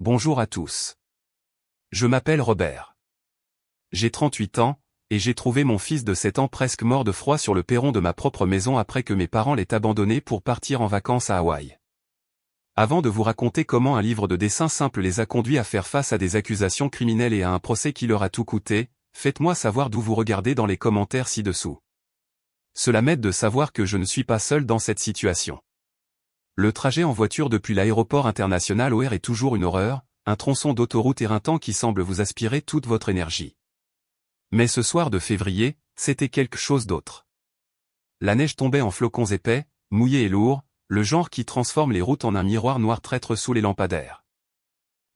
Bonjour à tous. Je m'appelle Robert. J'ai 38 ans, et j'ai trouvé mon fils de 7 ans presque mort de froid sur le perron de ma propre maison après que mes parents l'aient abandonné pour partir en vacances à Hawaï. Avant de vous raconter comment un livre de dessin simple les a conduits à faire face à des accusations criminelles et à un procès qui leur a tout coûté, faites-moi savoir d'où vous regardez dans les commentaires ci-dessous. Cela m'aide de savoir que je ne suis pas seul dans cette situation. Le trajet en voiture depuis l'aéroport international OR est toujours une horreur, un tronçon d'autoroute éreintant qui semble vous aspirer toute votre énergie. Mais ce soir de février, c'était quelque chose d'autre. La neige tombait en flocons épais, mouillés et lourds, le genre qui transforme les routes en un miroir noir traître sous les lampadaires.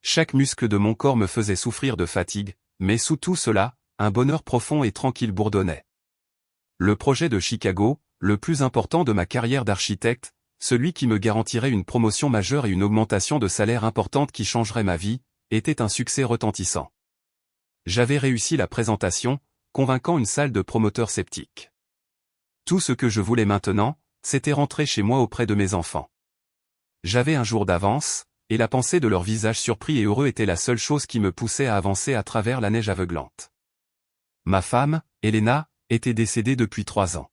Chaque muscle de mon corps me faisait souffrir de fatigue, mais sous tout cela, un bonheur profond et tranquille bourdonnait. Le projet de Chicago, le plus important de ma carrière d'architecte, celui qui me garantirait une promotion majeure et une augmentation de salaire importante qui changerait ma vie, était un succès retentissant. J'avais réussi la présentation, convainquant une salle de promoteurs sceptiques. Tout ce que je voulais maintenant, c'était rentrer chez moi auprès de mes enfants. J'avais un jour d'avance, et la pensée de leur visage surpris et heureux était la seule chose qui me poussait à avancer à travers la neige aveuglante. Ma femme, Elena, était décédée depuis 3 ans.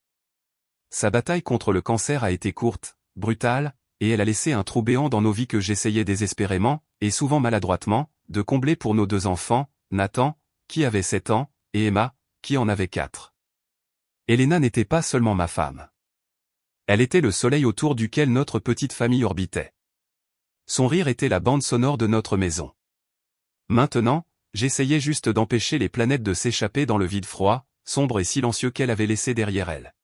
Sa bataille contre le cancer a été courte, brutale, et elle a laissé un trou béant dans nos vies que j'essayais désespérément, et souvent maladroitement, de combler pour nos 2 enfants, Nathan, qui avait 7 ans, et Emma, qui en avait 4. Elena n'était pas seulement ma femme. Elle était le soleil autour duquel notre petite famille orbitait. Son rire était la bande sonore de notre maison. Maintenant, j'essayais juste d'empêcher les planètes de s'échapper dans le vide froid, sombre et silencieux qu'elle avait laissé derrière elle.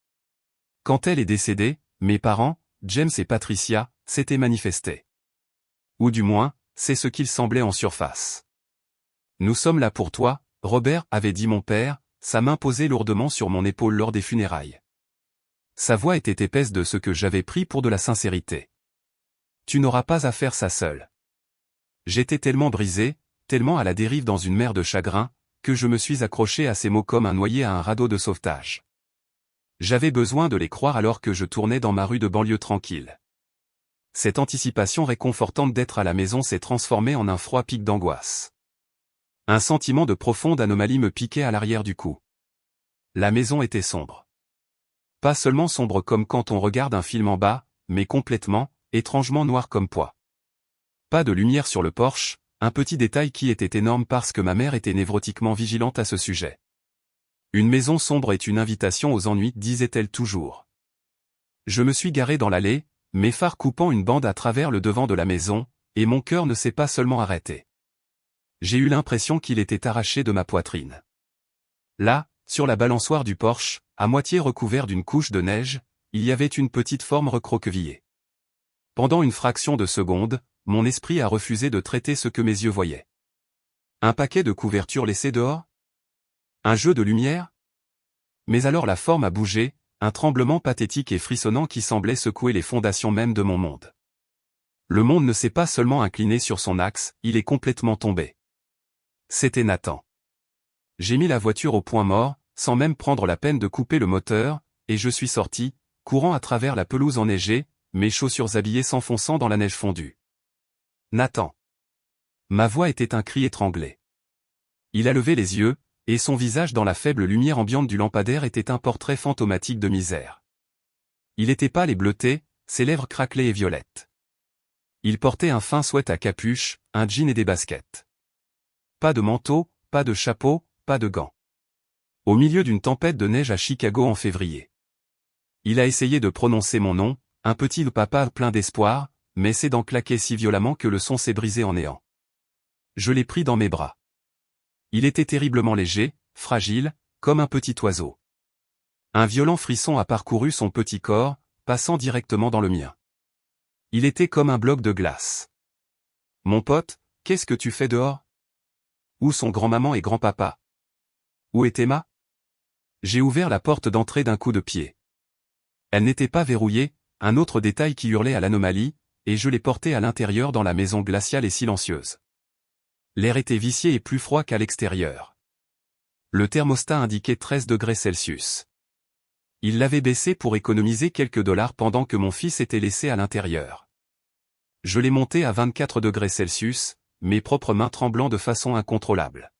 Quand elle est décédée, mes parents, James et Patricia, s'étaient manifestés. Ou du moins, c'est ce qu'il semblait en surface. Nous sommes là pour toi, Robert, avait dit mon père, sa main posée lourdement sur mon épaule lors des funérailles. Sa voix était épaisse de ce que j'avais pris pour de la sincérité. Tu n'auras pas à faire ça seul. J'étais tellement brisé, tellement à la dérive dans une mer de chagrin, que je me suis accroché à ces mots comme un noyé à un radeau de sauvetage. J'avais besoin de les croire alors que je tournais dans ma rue de banlieue tranquille. Cette anticipation réconfortante d'être à la maison s'est transformée en un froid pic d'angoisse. Un sentiment de profonde anomalie me piquait à l'arrière du cou. La maison était sombre. Pas seulement sombre comme quand on regarde un film en bas, mais complètement, étrangement noir comme poids. Pas de lumière sur le porche, un petit détail qui était énorme parce que ma mère était névrotiquement vigilante à ce sujet. Une maison sombre est une invitation aux ennuis, disait-elle toujours. Je me suis garé dans l'allée, mes phares coupant une bande à travers le devant de la maison, et mon cœur ne s'est pas seulement arrêté. J'ai eu l'impression qu'il était arraché de ma poitrine. Là, sur la balançoire du porche, à moitié recouvert d'une couche de neige, il y avait une petite forme recroquevillée. Pendant une fraction de seconde, mon esprit a refusé de traiter ce que mes yeux voyaient. Un paquet de couvertures laissées dehors ? Un jeu de lumière ? Mais alors la forme a bougé, un tremblement pathétique et frissonnant qui semblait secouer les fondations même de mon monde. Le monde ne s'est pas seulement incliné sur son axe, il est complètement tombé. C'était Nathan. J'ai mis la voiture au point mort, sans même prendre la peine de couper le moteur, et je suis sorti, courant à travers la pelouse enneigée, mes chaussures habillées s'enfonçant dans la neige fondue. Nathan. Ma voix était un cri étranglé. Il a levé les yeux, et son visage dans la faible lumière ambiante du lampadaire était un portrait fantomatique de misère. Il était pâle et bleuté, ses lèvres craquelaient et violettes. Il portait un fin sweat à capuche, un jean et des baskets. Pas de manteau, pas de chapeau, pas de gants. Au milieu d'une tempête de neige à Chicago en février. Il a essayé de prononcer mon nom, un petit papa plein d'espoir, mais ses dents claquaient si violemment que le son s'est brisé en néant. Je l'ai pris dans mes bras. Il était terriblement léger, fragile, comme un petit oiseau. Un violent frisson a parcouru son petit corps, passant directement dans le mien. Il était comme un bloc de glace. Mon pote, qu'est-ce que tu fais dehors ? Où sont grand-maman et grand-papa ? Où est Emma ? J'ai ouvert la porte d'entrée d'un coup de pied. Elle n'était pas verrouillée, un autre détail qui hurlait à l'anomalie, et je l'ai portée à l'intérieur dans la maison glaciale et silencieuse. L'air était vicié et plus froid qu'à l'extérieur. Le thermostat indiquait 13 degrés Celsius. Il l'avait baissé pour économiser quelques dollars pendant que mon fils était laissé à l'intérieur. Je l'ai monté à 24 degrés Celsius, mes propres mains tremblant de façon incontrôlable.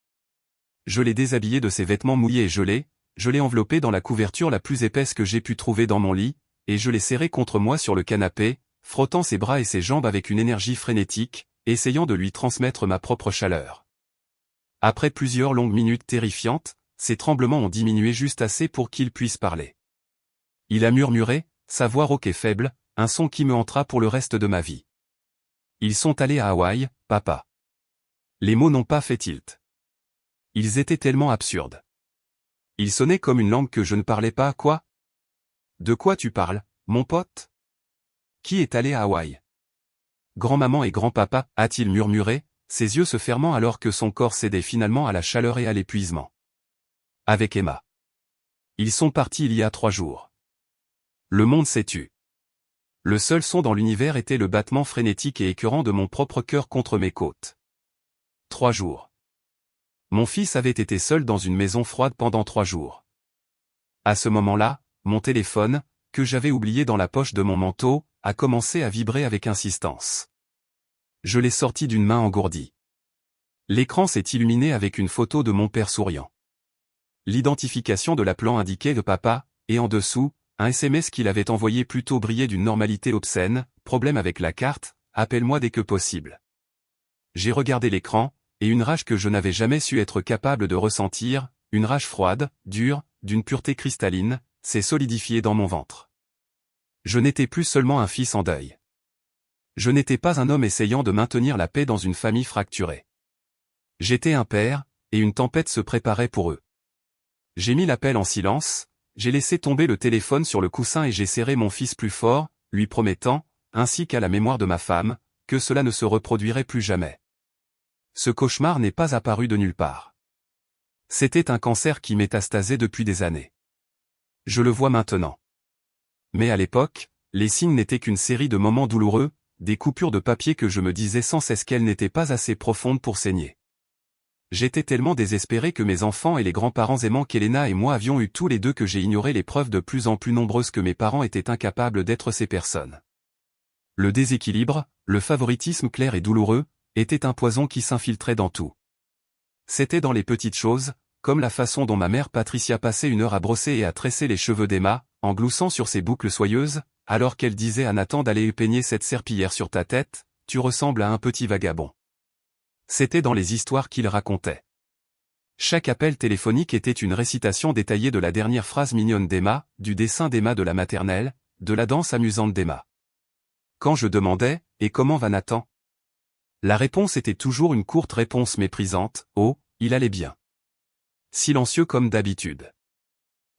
Je l'ai déshabillé de ses vêtements mouillés et gelés, je l'ai enveloppé dans la couverture la plus épaisse que j'ai pu trouver dans mon lit, et je l'ai serré contre moi sur le canapé, frottant ses bras et ses jambes avec une énergie frénétique, essayant de lui transmettre ma propre chaleur. Après plusieurs longues minutes terrifiantes, ses tremblements ont diminué juste assez pour qu'il puisse parler. Il a murmuré, sa voix rauque et faible, un son qui me hantera pour le reste de ma vie. Ils sont allés à Hawaï, papa. Les mots n'ont pas fait tilt. Ils étaient tellement absurdes. Ils sonnaient comme une langue que je ne parlais pas, quoi? De quoi tu parles, mon pote? Qui est allé à Hawaï? Grand-maman et grand-papa, a-t-il murmuré, ses yeux se fermant alors que son corps cédait finalement à la chaleur et à l'épuisement. Avec Emma. Ils sont partis il y a 3 jours. Le monde s'est tu. Le seul son dans l'univers était le battement frénétique et écœurant de mon propre cœur contre mes côtes. 3 jours. Mon fils avait été seul dans une maison froide pendant 3 jours. À ce moment-là, mon téléphone, que j'avais oublié dans la poche de mon manteau, a commencé à vibrer avec insistance. Je l'ai sorti d'une main engourdie. L'écran s'est illuminé avec une photo de mon père souriant. L'identification de l'appelant indiquait le papa, et en dessous, un SMS qu'il avait envoyé plus tôt brillait d'une normalité obscène, problème avec la carte, appelle-moi dès que possible. J'ai regardé l'écran, et une rage que je n'avais jamais su être capable de ressentir, une rage froide, dure, d'une pureté cristalline, s'est solidifiée dans mon ventre. Je n'étais plus seulement un fils en deuil. Je n'étais pas un homme essayant de maintenir la paix dans une famille fracturée. J'étais un père, et une tempête se préparait pour eux. J'ai mis l'appel en silence, j'ai laissé tomber le téléphone sur le coussin et j'ai serré mon fils plus fort, lui promettant, ainsi qu'à la mémoire de ma femme, que cela ne se reproduirait plus jamais. Ce cauchemar n'est pas apparu de nulle part. C'était un cancer qui métastasait depuis des années. Je le vois maintenant. Mais à l'époque, les signes n'étaient qu'une série de moments douloureux, des coupures de papier que je me disais sans cesse qu'elles n'étaient pas assez profondes pour saigner. J'étais tellement désespéré que mes enfants et les grands-parents aimants qu'Elena et moi avions eu tous les deux que j'ai ignoré les preuves de plus en plus nombreuses que mes parents étaient incapables d'être ces personnes. Le déséquilibre, le favoritisme clair et douloureux, était un poison qui s'infiltrait dans tout. C'était dans les petites choses, comme la façon dont ma mère Patricia passait une heure à brosser et à tresser les cheveux d'Emma, en gloussant sur ses boucles soyeuses, alors qu'elle disait à Nathan d'aller peigner cette serpillière sur ta tête, tu ressembles à un petit vagabond. C'était dans les histoires qu'il racontait. Chaque appel téléphonique était une récitation détaillée de la dernière phrase mignonne d'Emma, du dessin d'Emma de la maternelle, de la danse amusante d'Emma. Quand je demandais « Et comment va Nathan ?» La réponse était toujours une courte réponse méprisante « Oh, il allait bien. » Silencieux comme d'habitude.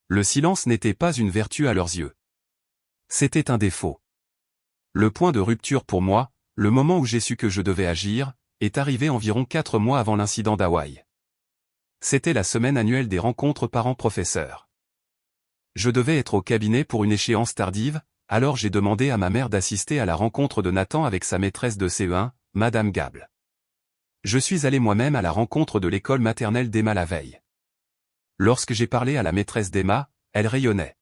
Le silence n'était pas une vertu à leurs yeux. C'était un défaut. Le point de rupture pour moi, le moment où j'ai su que je devais agir, est arrivé environ 4 mois avant l'incident d'Hawaï. C'était la semaine annuelle des rencontres parents-professeurs. Je devais être au cabinet pour une échéance tardive, alors j'ai demandé à ma mère d'assister à la rencontre de Nathan avec sa maîtresse de CE1, Madame Gable. Je suis allé moi-même à la rencontre de l'école maternelle d'Emma la veille. Lorsque j'ai parlé à la maîtresse d'Emma, elle rayonnait.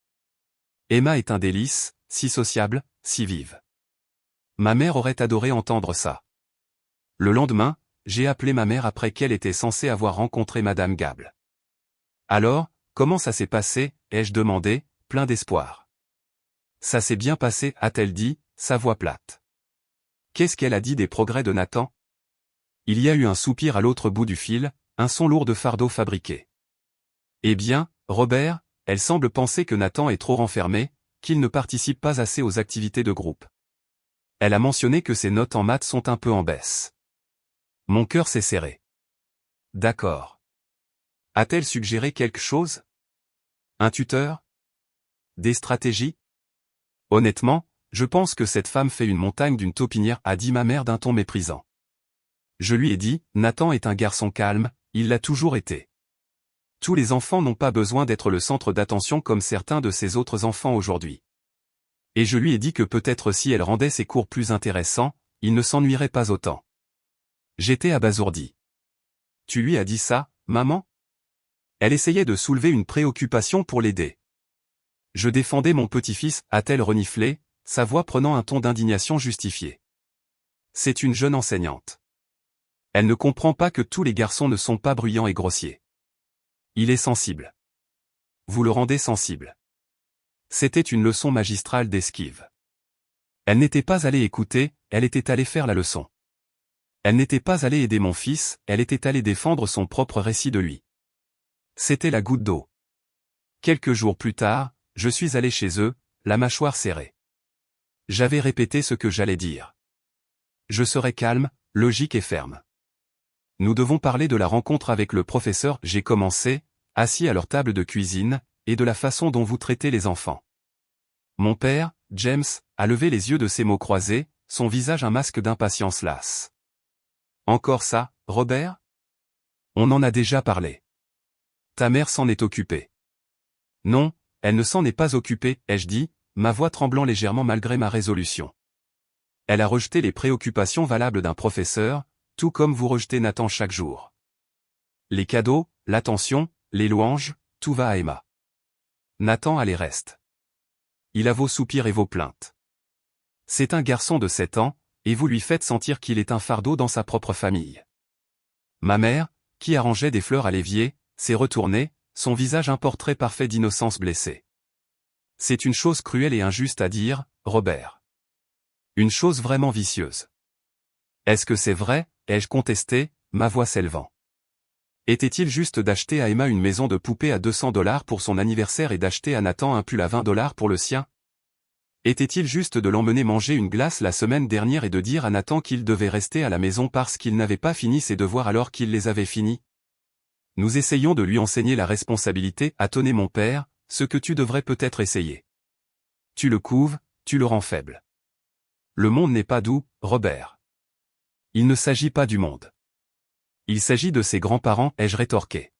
Emma est un délice, si sociable, si vive. Ma mère aurait adoré entendre ça. Le lendemain, j'ai appelé ma mère après qu'elle était censée avoir rencontré Madame Gable. Alors, comment ça s'est passé, ai-je demandé, plein d'espoir. Ça s'est bien passé, a-t-elle dit, sa voix plate. Qu'est-ce qu'elle a dit des progrès de Nathan? Il y a eu un soupir à l'autre bout du fil, un son lourd de fardeau fabriqué. Eh bien, Robert, elle semble penser que Nathan est trop renfermé, qu'il ne participe pas assez aux activités de groupe. Elle a mentionné que ses notes en maths sont un peu en baisse. Mon cœur s'est serré. D'accord. A-t-elle suggéré quelque chose? Un tuteur? Des stratégies? Honnêtement, je pense que cette femme fait une montagne d'une taupinière, a dit ma mère d'un ton méprisant. Je lui ai dit, Nathan est un garçon calme, il l'a toujours été. Tous les enfants n'ont pas besoin d'être le centre d'attention comme certains de ses autres enfants aujourd'hui. Et je lui ai dit que peut-être si elle rendait ses cours plus intéressants, il ne s'ennuierait pas autant. J'étais abasourdi. Tu lui as dit ça, maman? Elle essayait de soulever une préoccupation pour l'aider. Je défendais mon petit-fils, a-t-elle reniflé, sa voix prenant un ton d'indignation justifiée. C'est une jeune enseignante. Elle ne comprend pas que tous les garçons ne sont pas bruyants et grossiers. Il est sensible. Vous le rendez sensible. C'était une leçon magistrale d'esquive. Elle n'était pas allée écouter, elle était allée faire la leçon. Elle n'était pas allée aider mon fils, elle était allée défendre son propre récit de lui. C'était la goutte d'eau. Quelques jours plus tard, je suis allé chez eux, la mâchoire serrée. J'avais répété ce que j'allais dire. Je serai calme, logique et ferme. Nous devons parler de la rencontre avec le professeur. J'ai commencé, assis à leur table de cuisine, et de la façon dont vous traitez les enfants. Mon père, James, a levé les yeux de ses mots croisés, son visage un masque d'impatience lasse. Encore ça, Robert? On en a déjà parlé. Ta mère s'en est occupée. Non, elle ne s'en est pas occupée, ai-je dit, ma voix tremblant légèrement malgré ma résolution. Elle a rejeté les préoccupations valables d'un professeur, tout comme vous rejetez Nathan chaque jour. Les cadeaux, l'attention, les louanges, tout va à Emma. Nathan a les restes. Il a vos soupirs et vos plaintes. C'est un garçon de 7 ans, et vous lui faites sentir qu'il est un fardeau dans sa propre famille. Ma mère, qui arrangeait des fleurs à l'évier, s'est retournée, son visage un portrait parfait d'innocence blessée. C'est une chose cruelle et injuste à dire, Robert. Une chose vraiment vicieuse. Est-ce que c'est vrai, ai-je contesté, ma voix s'élevant. Était-il juste d'acheter à Emma une maison de poupée à $200 pour son anniversaire et d'acheter à Nathan un pull à $20 pour le sien? Était-il juste de l'emmener manger une glace la semaine dernière et de dire à Nathan qu'il devait rester à la maison parce qu'il n'avait pas fini ses devoirs alors qu'il les avait finis? Nous essayons de lui enseigner la responsabilité, a tonné mon père, ce que tu devrais peut-être essayer. Tu le couves, tu le rends faible. Le monde n'est pas doux, Robert. Il ne s'agit pas du monde. Il s'agit de ses grands-parents, ai-je rétorqué.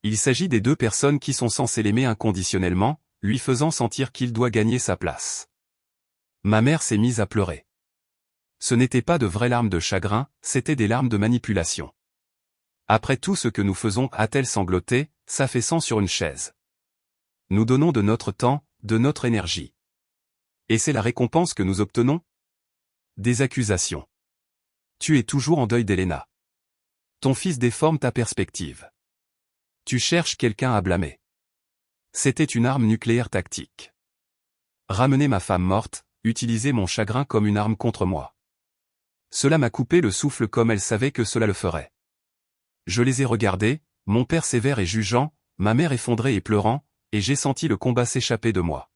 Il s'agit des deux personnes qui sont censées l'aimer inconditionnellement, lui faisant sentir qu'il doit gagner sa place. Ma mère s'est mise à pleurer. Ce n'étaient pas de vraies larmes de chagrin, c'étaient des larmes de manipulation. Après tout ce que nous faisons, a-t-elle sangloté, s'affaissant sur une chaise. Nous donnons de notre temps, de notre énergie. Et c'est la récompense que nous obtenons? Des accusations. Tu es toujours en deuil d'Elena. Ton fils déforme ta perspective. Tu cherches quelqu'un à blâmer. C'était une arme nucléaire tactique. Ramener ma femme morte, utiliser mon chagrin comme une arme contre moi. Cela m'a coupé le souffle comme elle savait que cela le ferait. Je les ai regardés, mon père sévère et jugeant, ma mère effondrée et pleurant, et j'ai senti le combat s'échapper de moi.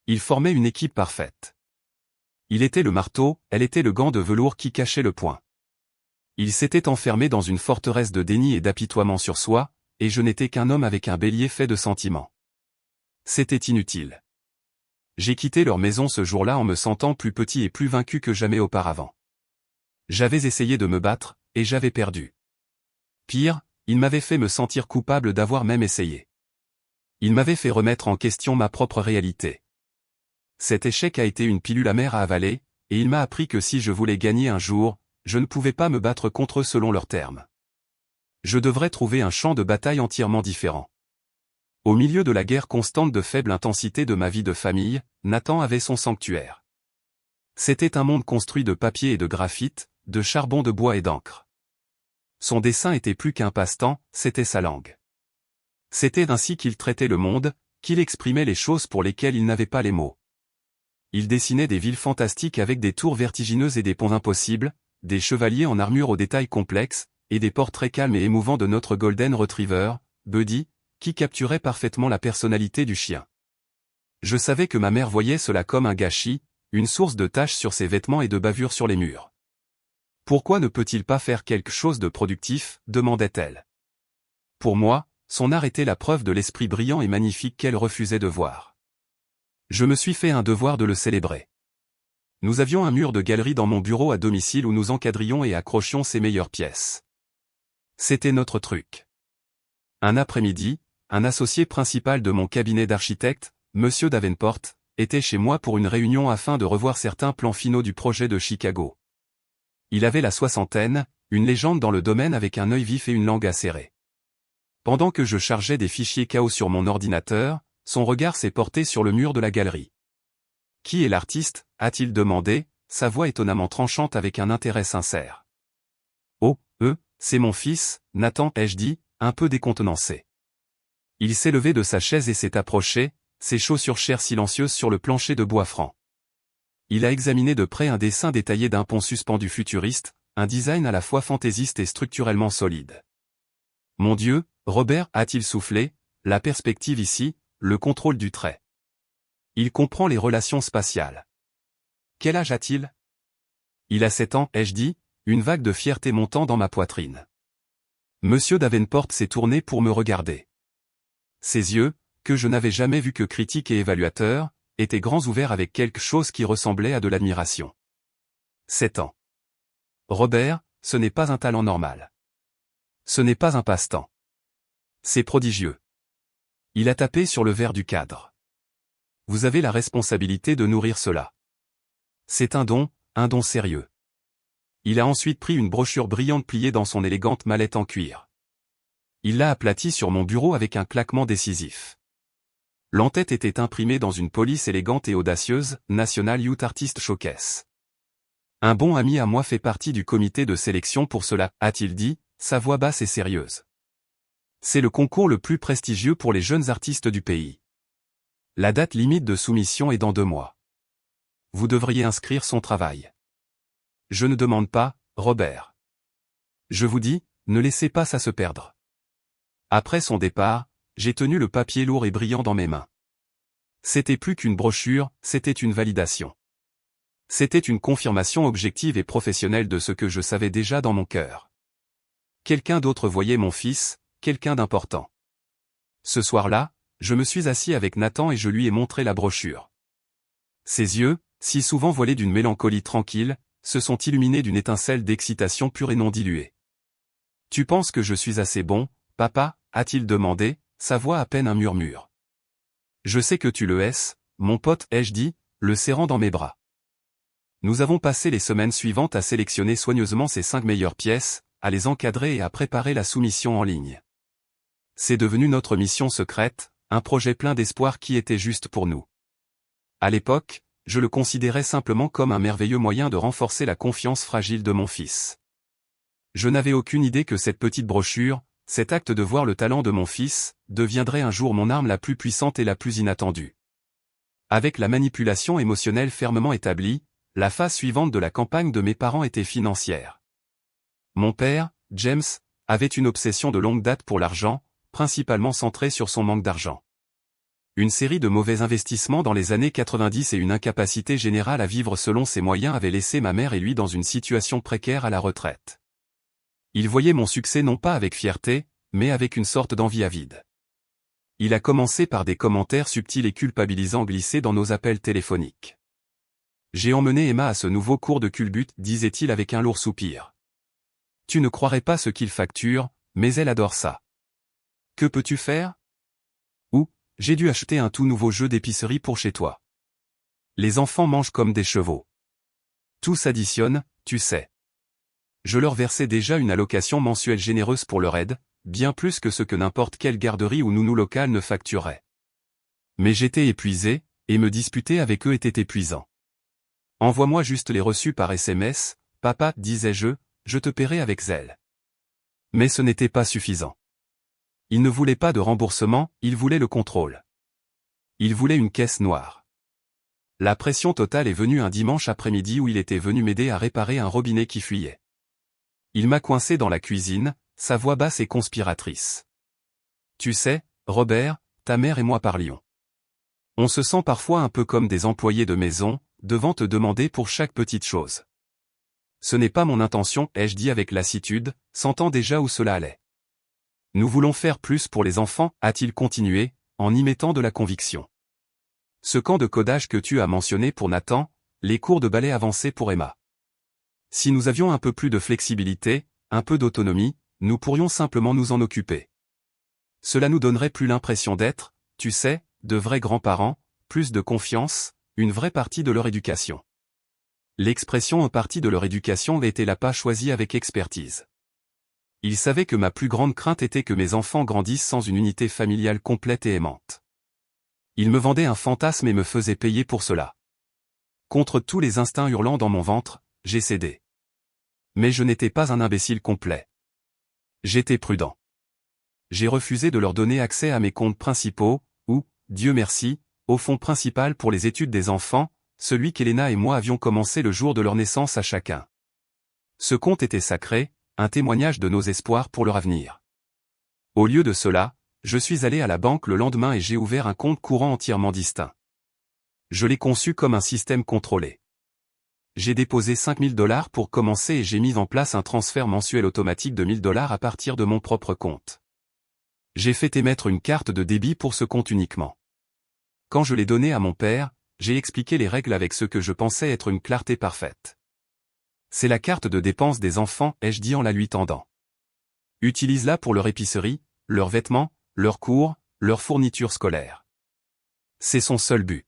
Ils formaient une équipe parfaite. Il était le marteau, elle était le gant de velours qui cachait le poing. Il s'était enfermé dans une forteresse de déni et d'apitoiement sur soi, et je n'étais qu'un homme avec un bélier fait de sentiments. C'était inutile. J'ai quitté leur maison ce jour-là en me sentant plus petit et plus vaincu que jamais auparavant. J'avais essayé de me battre, et j'avais perdu. Pire, il m'avait fait me sentir coupable d'avoir même essayé. Il m'avait fait remettre en question ma propre réalité. Cet échec a été une pilule amère à avaler, et il m'a appris que si je voulais gagner un jour, je ne pouvais pas me battre contre eux selon leurs termes. Je devrais trouver un champ de bataille entièrement différent. Au milieu de la guerre constante de faible intensité de ma vie de famille, Nathan avait son sanctuaire. C'était un monde construit de papier et de graphite, de charbon de bois et d'encre. Son dessin était plus qu'un passe-temps, c'était sa langue. C'était ainsi qu'il traitait le monde, qu'il exprimait les choses pour lesquelles il n'avait pas les mots. Il dessinait des villes fantastiques avec des tours vertigineuses et des ponts impossibles, des chevaliers en armure aux détails complexes, et des portraits calmes et émouvants de notre Golden Retriever, Buddy, qui capturait parfaitement la personnalité du chien. Je savais que ma mère voyait cela comme un gâchis, une source de taches sur ses vêtements et de bavures sur les murs. Pourquoi ne peut-il pas faire quelque chose de productif, demandait-elle. Pour moi, son art était la preuve de l'esprit brillant et magnifique qu'elle refusait de voir. Je me suis fait un devoir de le célébrer. Nous avions un mur de galerie dans mon bureau à domicile où nous encadrions et accrochions ses meilleures pièces. C'était notre truc. Un après-midi, un associé principal de mon cabinet d'architecte, Monsieur Davenport, était chez moi pour une réunion afin de revoir certains plans finaux du projet de Chicago. Il avait la soixantaine, une légende dans le domaine avec un œil vif et une langue acérée. Pendant que je chargeais des fichiers KO sur mon ordinateur, son regard s'est porté sur le mur de la galerie. « Qui est l'artiste » a-t-il demandé, sa voix étonnamment tranchante avec un intérêt sincère. « c'est mon fils, Nathan, ai-je dit, un peu décontenancé. Il s'est levé de sa chaise et s'est approché, ses chaussures chères silencieuses sur le plancher de bois franc. Il a examiné de près un dessin détaillé d'un pont suspendu futuriste, un design à la fois fantaisiste et structurellement solide. Mon Dieu, Robert, a-t-il soufflé, la perspective ici, le contrôle du trait. Il comprend les relations spatiales. Quel âge a-t-il? Il a 7 ans, ai-je dit, une vague de fierté montant dans ma poitrine. Monsieur Davenport s'est tourné pour me regarder. Ses yeux, que je n'avais jamais vus que critiques et évaluateurs, étaient grands ouverts avec quelque chose qui ressemblait à de l'admiration. 7 ans. Robert, ce n'est pas un talent normal. Ce n'est pas un passe-temps. C'est prodigieux. Il a tapé sur le verre du cadre. Vous avez la responsabilité de nourrir cela. C'est un don sérieux. Il a ensuite pris une brochure brillante pliée dans son élégante mallette en cuir. Il l'a aplatie sur mon bureau avec un claquement décisif. L'entête était imprimée dans une police élégante et audacieuse, National Youth Artist Showcase. Un bon ami à moi fait partie du comité de sélection pour cela, a-t-il dit, sa voix basse et sérieuse. C'est le concours le plus prestigieux pour les jeunes artistes du pays. La date limite de soumission est dans 2 mois. Vous devriez inscrire son travail. Je ne demande pas, Robert. Je vous dis, ne laissez pas ça se perdre. Après son départ, j'ai tenu le papier lourd et brillant dans mes mains. C'était plus qu'une brochure, c'était une validation. C'était une confirmation objective et professionnelle de ce que je savais déjà dans mon cœur. Quelqu'un d'autre voyait mon fils, quelqu'un d'important. Ce soir-là, je me suis assis avec Nathan et je lui ai montré la brochure. Ses yeux, si souvent voilés d'une mélancolie tranquille, se sont illuminés d'une étincelle d'excitation pure et non diluée. « Tu penses que je suis assez bon, papa ?» a-t-il demandé, sa voix à peine un murmure. « Je sais que tu le es, mon pote, ai-je dit, le serrant dans mes bras. » Nous avons passé les semaines suivantes à sélectionner soigneusement ces 5 meilleures pièces, à les encadrer et à préparer la soumission en ligne. C'est devenu notre mission secrète, un projet plein d'espoir qui était juste pour nous. À l'époque, je le considérais simplement comme un merveilleux moyen de renforcer la confiance fragile de mon fils. Je n'avais aucune idée que cette petite brochure, cet acte de voir le talent de mon fils, deviendrait un jour mon arme la plus puissante et la plus inattendue. Avec la manipulation émotionnelle fermement établie, la phase suivante de la campagne de mes parents était financière. Mon père, James, avait une obsession de longue date pour l'argent, principalement centrée sur son manque d'argent. Une série de mauvais investissements dans les années 90 et une incapacité générale à vivre selon ses moyens avaient laissé ma mère et lui dans une situation précaire à la retraite. Il voyait mon succès non pas avec fierté, mais avec une sorte d'envie avide. Il a commencé par des commentaires subtils et culpabilisants glissés dans nos appels téléphoniques. « J'ai emmené Emma à ce nouveau cours de culbute », disait-il avec un lourd soupir. « Tu ne croirais pas ce qu'il facture, mais elle adore ça. Que peux-tu faire ? Ou, j'ai dû acheter un tout nouveau jeu d'épicerie pour chez toi. Les enfants mangent comme des chevaux. Tout s'additionne, tu sais. » Je leur versais déjà une allocation mensuelle généreuse pour leur aide, bien plus que ce que n'importe quelle garderie ou nounou locale ne facturait. Mais j'étais épuisé, et me disputer avec eux était épuisant. « Envoie-moi juste les reçus par SMS, papa, disais-je, je te paierai avec zèle. » Mais ce n'était pas suffisant. Il ne voulait pas de remboursement, il voulait le contrôle. Il voulait une caisse noire. La pression totale est venue un dimanche après-midi où il était venu m'aider à réparer un robinet qui fuyait. Il m'a coincé dans la cuisine, sa voix basse et conspiratrice. « Tu sais, Robert, ta mère et moi parlions. On se sent parfois un peu comme des employés de maison, devant te demander pour chaque petite chose. Ce n'est pas mon intention, ai-je dit avec lassitude, sentant déjà où cela allait. Nous voulons faire plus pour les enfants, a-t-il continué, en y mettant de la conviction. Ce camp de codage que tu as mentionné pour Nathan, les cours de ballet avancés pour Emma. Si nous avions un peu plus de flexibilité, un peu d'autonomie, nous pourrions simplement nous en occuper. Cela nous donnerait plus l'impression d'être, tu sais, de vrais grands-parents, plus de confiance, une vraie partie de leur éducation. L'expression « en partie de leur éducation » était-elle pas choisie avec expertise. Il savait que ma plus grande crainte était que mes enfants grandissent sans une unité familiale complète et aimante. Il me vendait un fantasme et me faisait payer pour cela. Contre tous les instincts hurlant dans mon ventre, j'ai cédé. Mais je n'étais pas un imbécile complet. J'étais prudent. J'ai refusé de leur donner accès à mes comptes principaux, ou, Dieu merci, au fonds principal pour les études des enfants, celui qu'Elena et moi avions commencé le jour de leur naissance à chacun. Ce compte était sacré, un témoignage de nos espoirs pour leur avenir. Au lieu de cela, je suis allé à la banque le lendemain et j'ai ouvert un compte courant entièrement distinct. Je l'ai conçu comme un système contrôlé. J'ai déposé 5 000 $ pour commencer et j'ai mis en place un transfert mensuel automatique de 1 000 $ à partir de mon propre compte. J'ai fait émettre une carte de débit pour ce compte uniquement. Quand je l'ai donné à mon père, j'ai expliqué les règles avec ce que je pensais être une clarté parfaite. C'est la carte de dépenses des enfants, ai-je dit en la lui tendant. Utilise-la pour leur épicerie, leurs vêtements, leurs cours, leurs fournitures scolaires. C'est son seul but.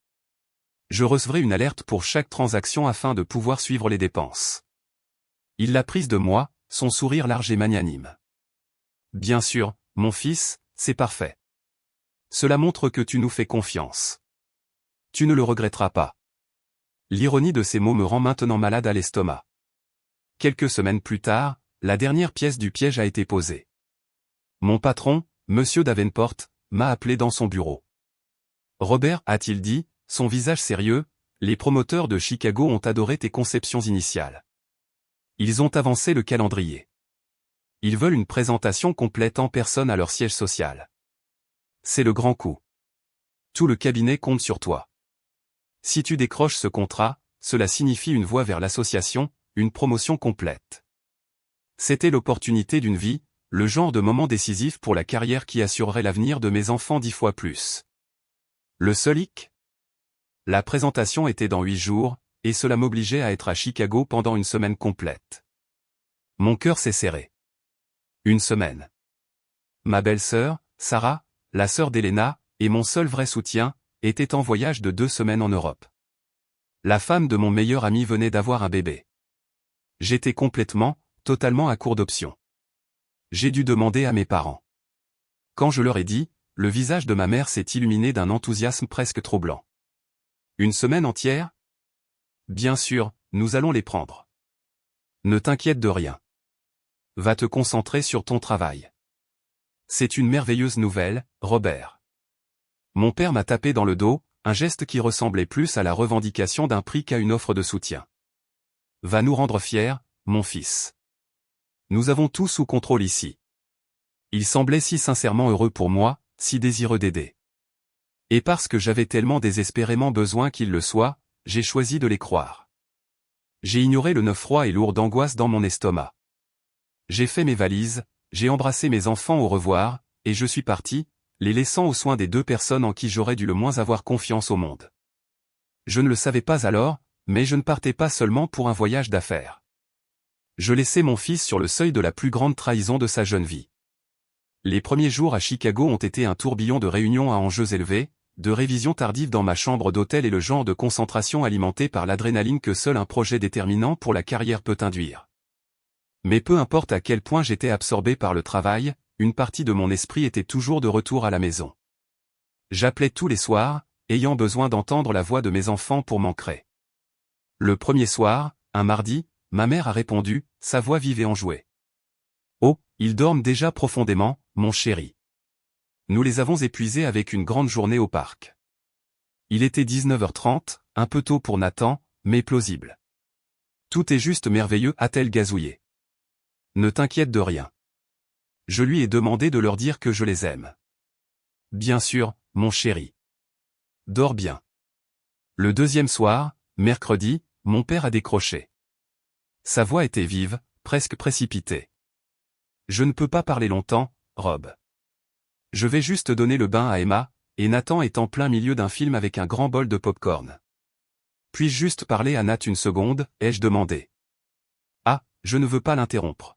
Je recevrai une alerte pour chaque transaction afin de pouvoir suivre les dépenses. Il l'a prise de moi, son sourire large et magnanime. Bien sûr, mon fils, c'est parfait. Cela montre que tu nous fais confiance. Tu ne le regretteras pas. L'ironie de ces mots me rend maintenant malade à l'estomac. Quelques semaines plus tard, la dernière pièce du piège a été posée. Mon patron, Monsieur Davenport, m'a appelé dans son bureau. Robert, a-t-il dit, son visage sérieux, les promoteurs de Chicago ont adoré tes conceptions initiales. Ils ont avancé le calendrier. Ils veulent une présentation complète en personne à leur siège social. C'est le grand coup. Tout le cabinet compte sur toi. Si tu décroches ce contrat, cela signifie une voie vers l'association, une promotion complète. C'était l'opportunité d'une vie, le genre de moment décisif pour la carrière qui assurerait l'avenir de mes enfants 10 fois plus. Le seul hic ? La présentation était dans 8 jours, et cela m'obligeait à être à Chicago pendant une semaine complète. Mon cœur s'est serré. Une semaine. Ma belle-sœur, Sarah, la sœur d'Elena, et mon seul vrai soutien, étaient en voyage de 2 semaines en Europe. La femme de mon meilleur ami venait d'avoir un bébé. J'étais totalement à court d'options. J'ai dû demander à mes parents. Quand je leur ai dit, le visage de ma mère s'est illuminé d'un enthousiasme presque troublant. Une semaine entière ? Bien sûr, nous allons les prendre. Ne t'inquiète de rien. Va te concentrer sur ton travail. C'est une merveilleuse nouvelle, Robert. Mon père m'a tapé dans le dos, un geste qui ressemblait plus à la revendication d'un prix qu'à une offre de soutien. Va nous rendre fiers, mon fils. Nous avons tout sous contrôle ici. Il semblait si sincèrement heureux pour moi, si désireux d'aider. Et parce que j'avais tellement désespérément besoin qu'il le soit, j'ai choisi de les croire. J'ai ignoré le neuf froid et lourd d'angoisse dans mon estomac. J'ai fait mes valises, j'ai embrassé mes enfants au revoir, et je suis parti, les laissant aux soins des 2 personnes en qui j'aurais dû le moins avoir confiance au monde. Je ne le savais pas alors, mais je ne partais pas seulement pour un voyage d'affaires. Je laissais mon fils sur le seuil de la plus grande trahison de sa jeune vie. Les premiers jours à Chicago ont été un tourbillon de réunions à enjeux élevés, de révisions tardives dans ma chambre d'hôtel et le genre de concentration alimenté par l'adrénaline que seul un projet déterminant pour la carrière peut induire. Mais peu importe à quel point j'étais absorbé par le travail, une partie de mon esprit était toujours de retour à la maison. J'appelais tous les soirs, ayant besoin d'entendre la voix de mes enfants pour m'ancrer. Le premier soir, un mardi, ma mère a répondu, sa voix vive et enjouée. « Oh, ils dorment déjà profondément, mon chéri. » Nous les avons épuisés avec une grande journée au parc. Il était 19h30, un peu tôt pour Nathan, mais plausible. « Tout est juste merveilleux, a-t-elle gazouillé. Ne t'inquiète de rien. Je lui ai demandé de leur dire que je les aime. Bien sûr, mon chéri. Dors bien. Le deuxième soir, mercredi, mon père a décroché. Sa voix était vive, presque précipitée. Je ne peux pas parler longtemps, Rob. Je vais juste donner le bain à Emma, et Nathan est en plein milieu d'un film avec un grand bol de pop-corn. Puis-je juste parler à Nat une seconde, ai-je demandé. Ah, je ne veux pas l'interrompre.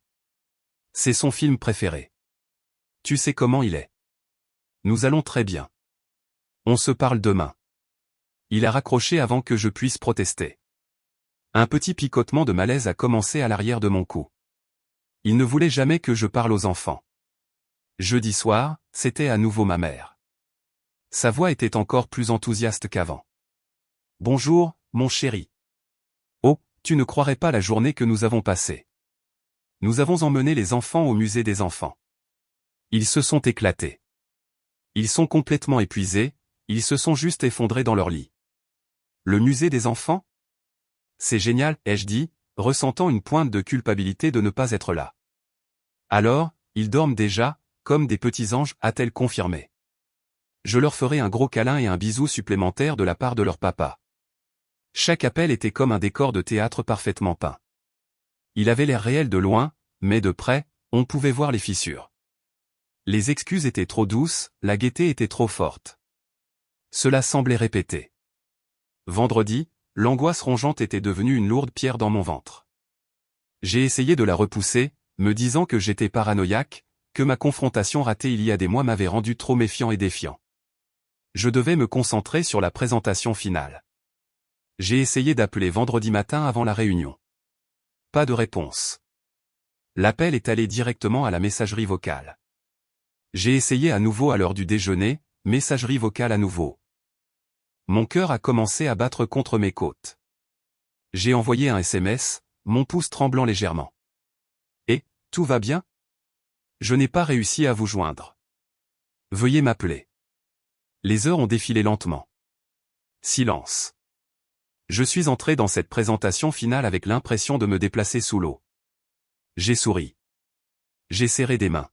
C'est son film préféré. Tu sais comment il est. Nous allons très bien. On se parle demain. Il a raccroché avant que je puisse protester. Un petit picotement de malaise a commencé à l'arrière de mon cou. Il ne voulait jamais que je parle aux enfants. Jeudi soir, c'était à nouveau ma mère. Sa voix était encore plus enthousiaste qu'avant. Bonjour, mon chéri. Oh, tu ne croirais pas la journée que nous avons passée. Nous avons emmené les enfants au musée des enfants. Ils se sont éclatés. Ils sont complètement épuisés, ils se sont juste effondrés dans leur lit. Le musée des enfants? C'est génial, ai-je dit, ressentant une pointe de culpabilité de ne pas être là. Alors, ils dorment déjà, comme des petits anges, a-t-elle confirmé. Je leur ferai un gros câlin et un bisou supplémentaire de la part de leur papa. Chaque appel était comme un décor de théâtre parfaitement peint. Il avait l'air réel de loin, mais de près, on pouvait voir les fissures. Les excuses étaient trop douces, la gaieté était trop forte. Cela semblait répété. Vendredi, l'angoisse rongeante était devenue une lourde pierre dans mon ventre. J'ai essayé de la repousser, me disant que j'étais paranoïaque, que ma confrontation ratée il y a des mois m'avait rendu trop méfiant et défiant. Je devais me concentrer sur la présentation finale. J'ai essayé d'appeler vendredi matin avant la réunion. Pas de réponse. L'appel est allé directement à la messagerie vocale. J'ai essayé à nouveau à l'heure du déjeuner, messagerie vocale à nouveau. Mon cœur a commencé à battre contre mes côtes. J'ai envoyé un SMS, mon pouce tremblant légèrement. Et, tout va bien? Je n'ai pas réussi à vous joindre. Veuillez m'appeler. Les heures ont défilé lentement. Silence. Je suis entré dans cette présentation finale avec l'impression de me déplacer sous l'eau. J'ai souri. J'ai serré des mains.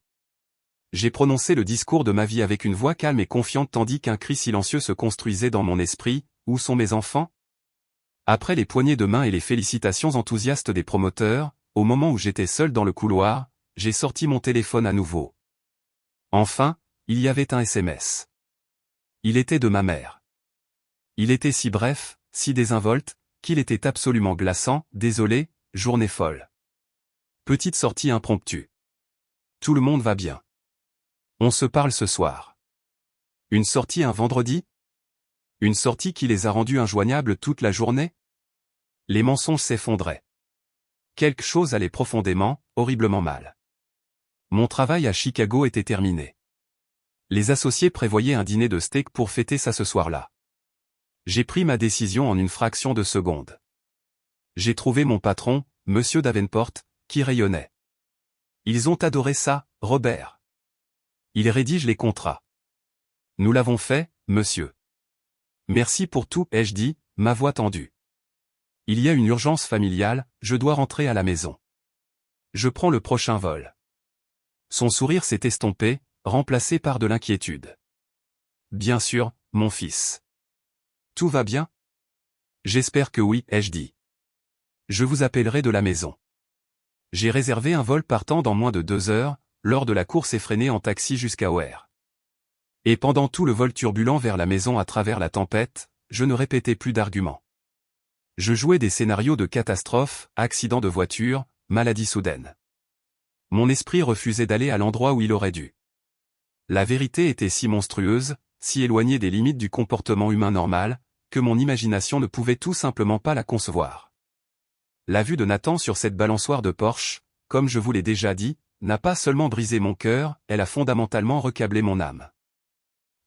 J'ai prononcé le discours de ma vie avec une voix calme et confiante tandis qu'un cri silencieux se construisait dans mon esprit, où sont mes enfants? Après les poignées de main et les félicitations enthousiastes des promoteurs, au moment où j'étais seul dans le couloir, j'ai sorti mon téléphone à nouveau. Enfin, il y avait un SMS. Il était de ma mère. Il était si bref, si désinvolte, qu'il était absolument glaçant, désolé, journée folle. Petite sortie impromptue. Tout le monde va bien. On se parle ce soir. Une sortie un vendredi? Une sortie qui les a rendus injoignables toute la journée? Les mensonges s'effondraient. Quelque chose allait profondément, horriblement mal. Mon travail à Chicago était terminé. Les associés prévoyaient un dîner de steak pour fêter ça ce soir-là. J'ai pris ma décision en une fraction de seconde. J'ai trouvé mon patron, Monsieur Davenport, qui rayonnait. Ils ont adoré ça, Robert. Il rédige les contrats. Nous l'avons fait, monsieur. Merci pour tout, ai-je dit, ma voix tendue. Il y a une urgence familiale, je dois rentrer à la maison. Je prends le prochain vol. Son sourire s'est estompé, remplacé par de l'inquiétude. Bien sûr, mon fils. Tout va bien? J'espère que oui, ai-je dit. Je vous appellerai de la maison. J'ai réservé un vol partant dans moins de 2 heures, lors de la course effrénée en taxi jusqu'à O'Hare. Et pendant tout le vol turbulent vers la maison à travers la tempête, je ne répétais plus d'arguments. Je jouais des scénarios de catastrophe, accident de voiture, maladie soudaine. Mon esprit refusait d'aller à l'endroit où il aurait dû. La vérité était si monstrueuse, si éloignée des limites du comportement humain normal, que mon imagination ne pouvait tout simplement pas la concevoir. La vue de Nathan sur cette balançoire de Porsche, comme je vous l'ai déjà dit, n'a pas seulement brisé mon cœur, elle a fondamentalement recablé mon âme.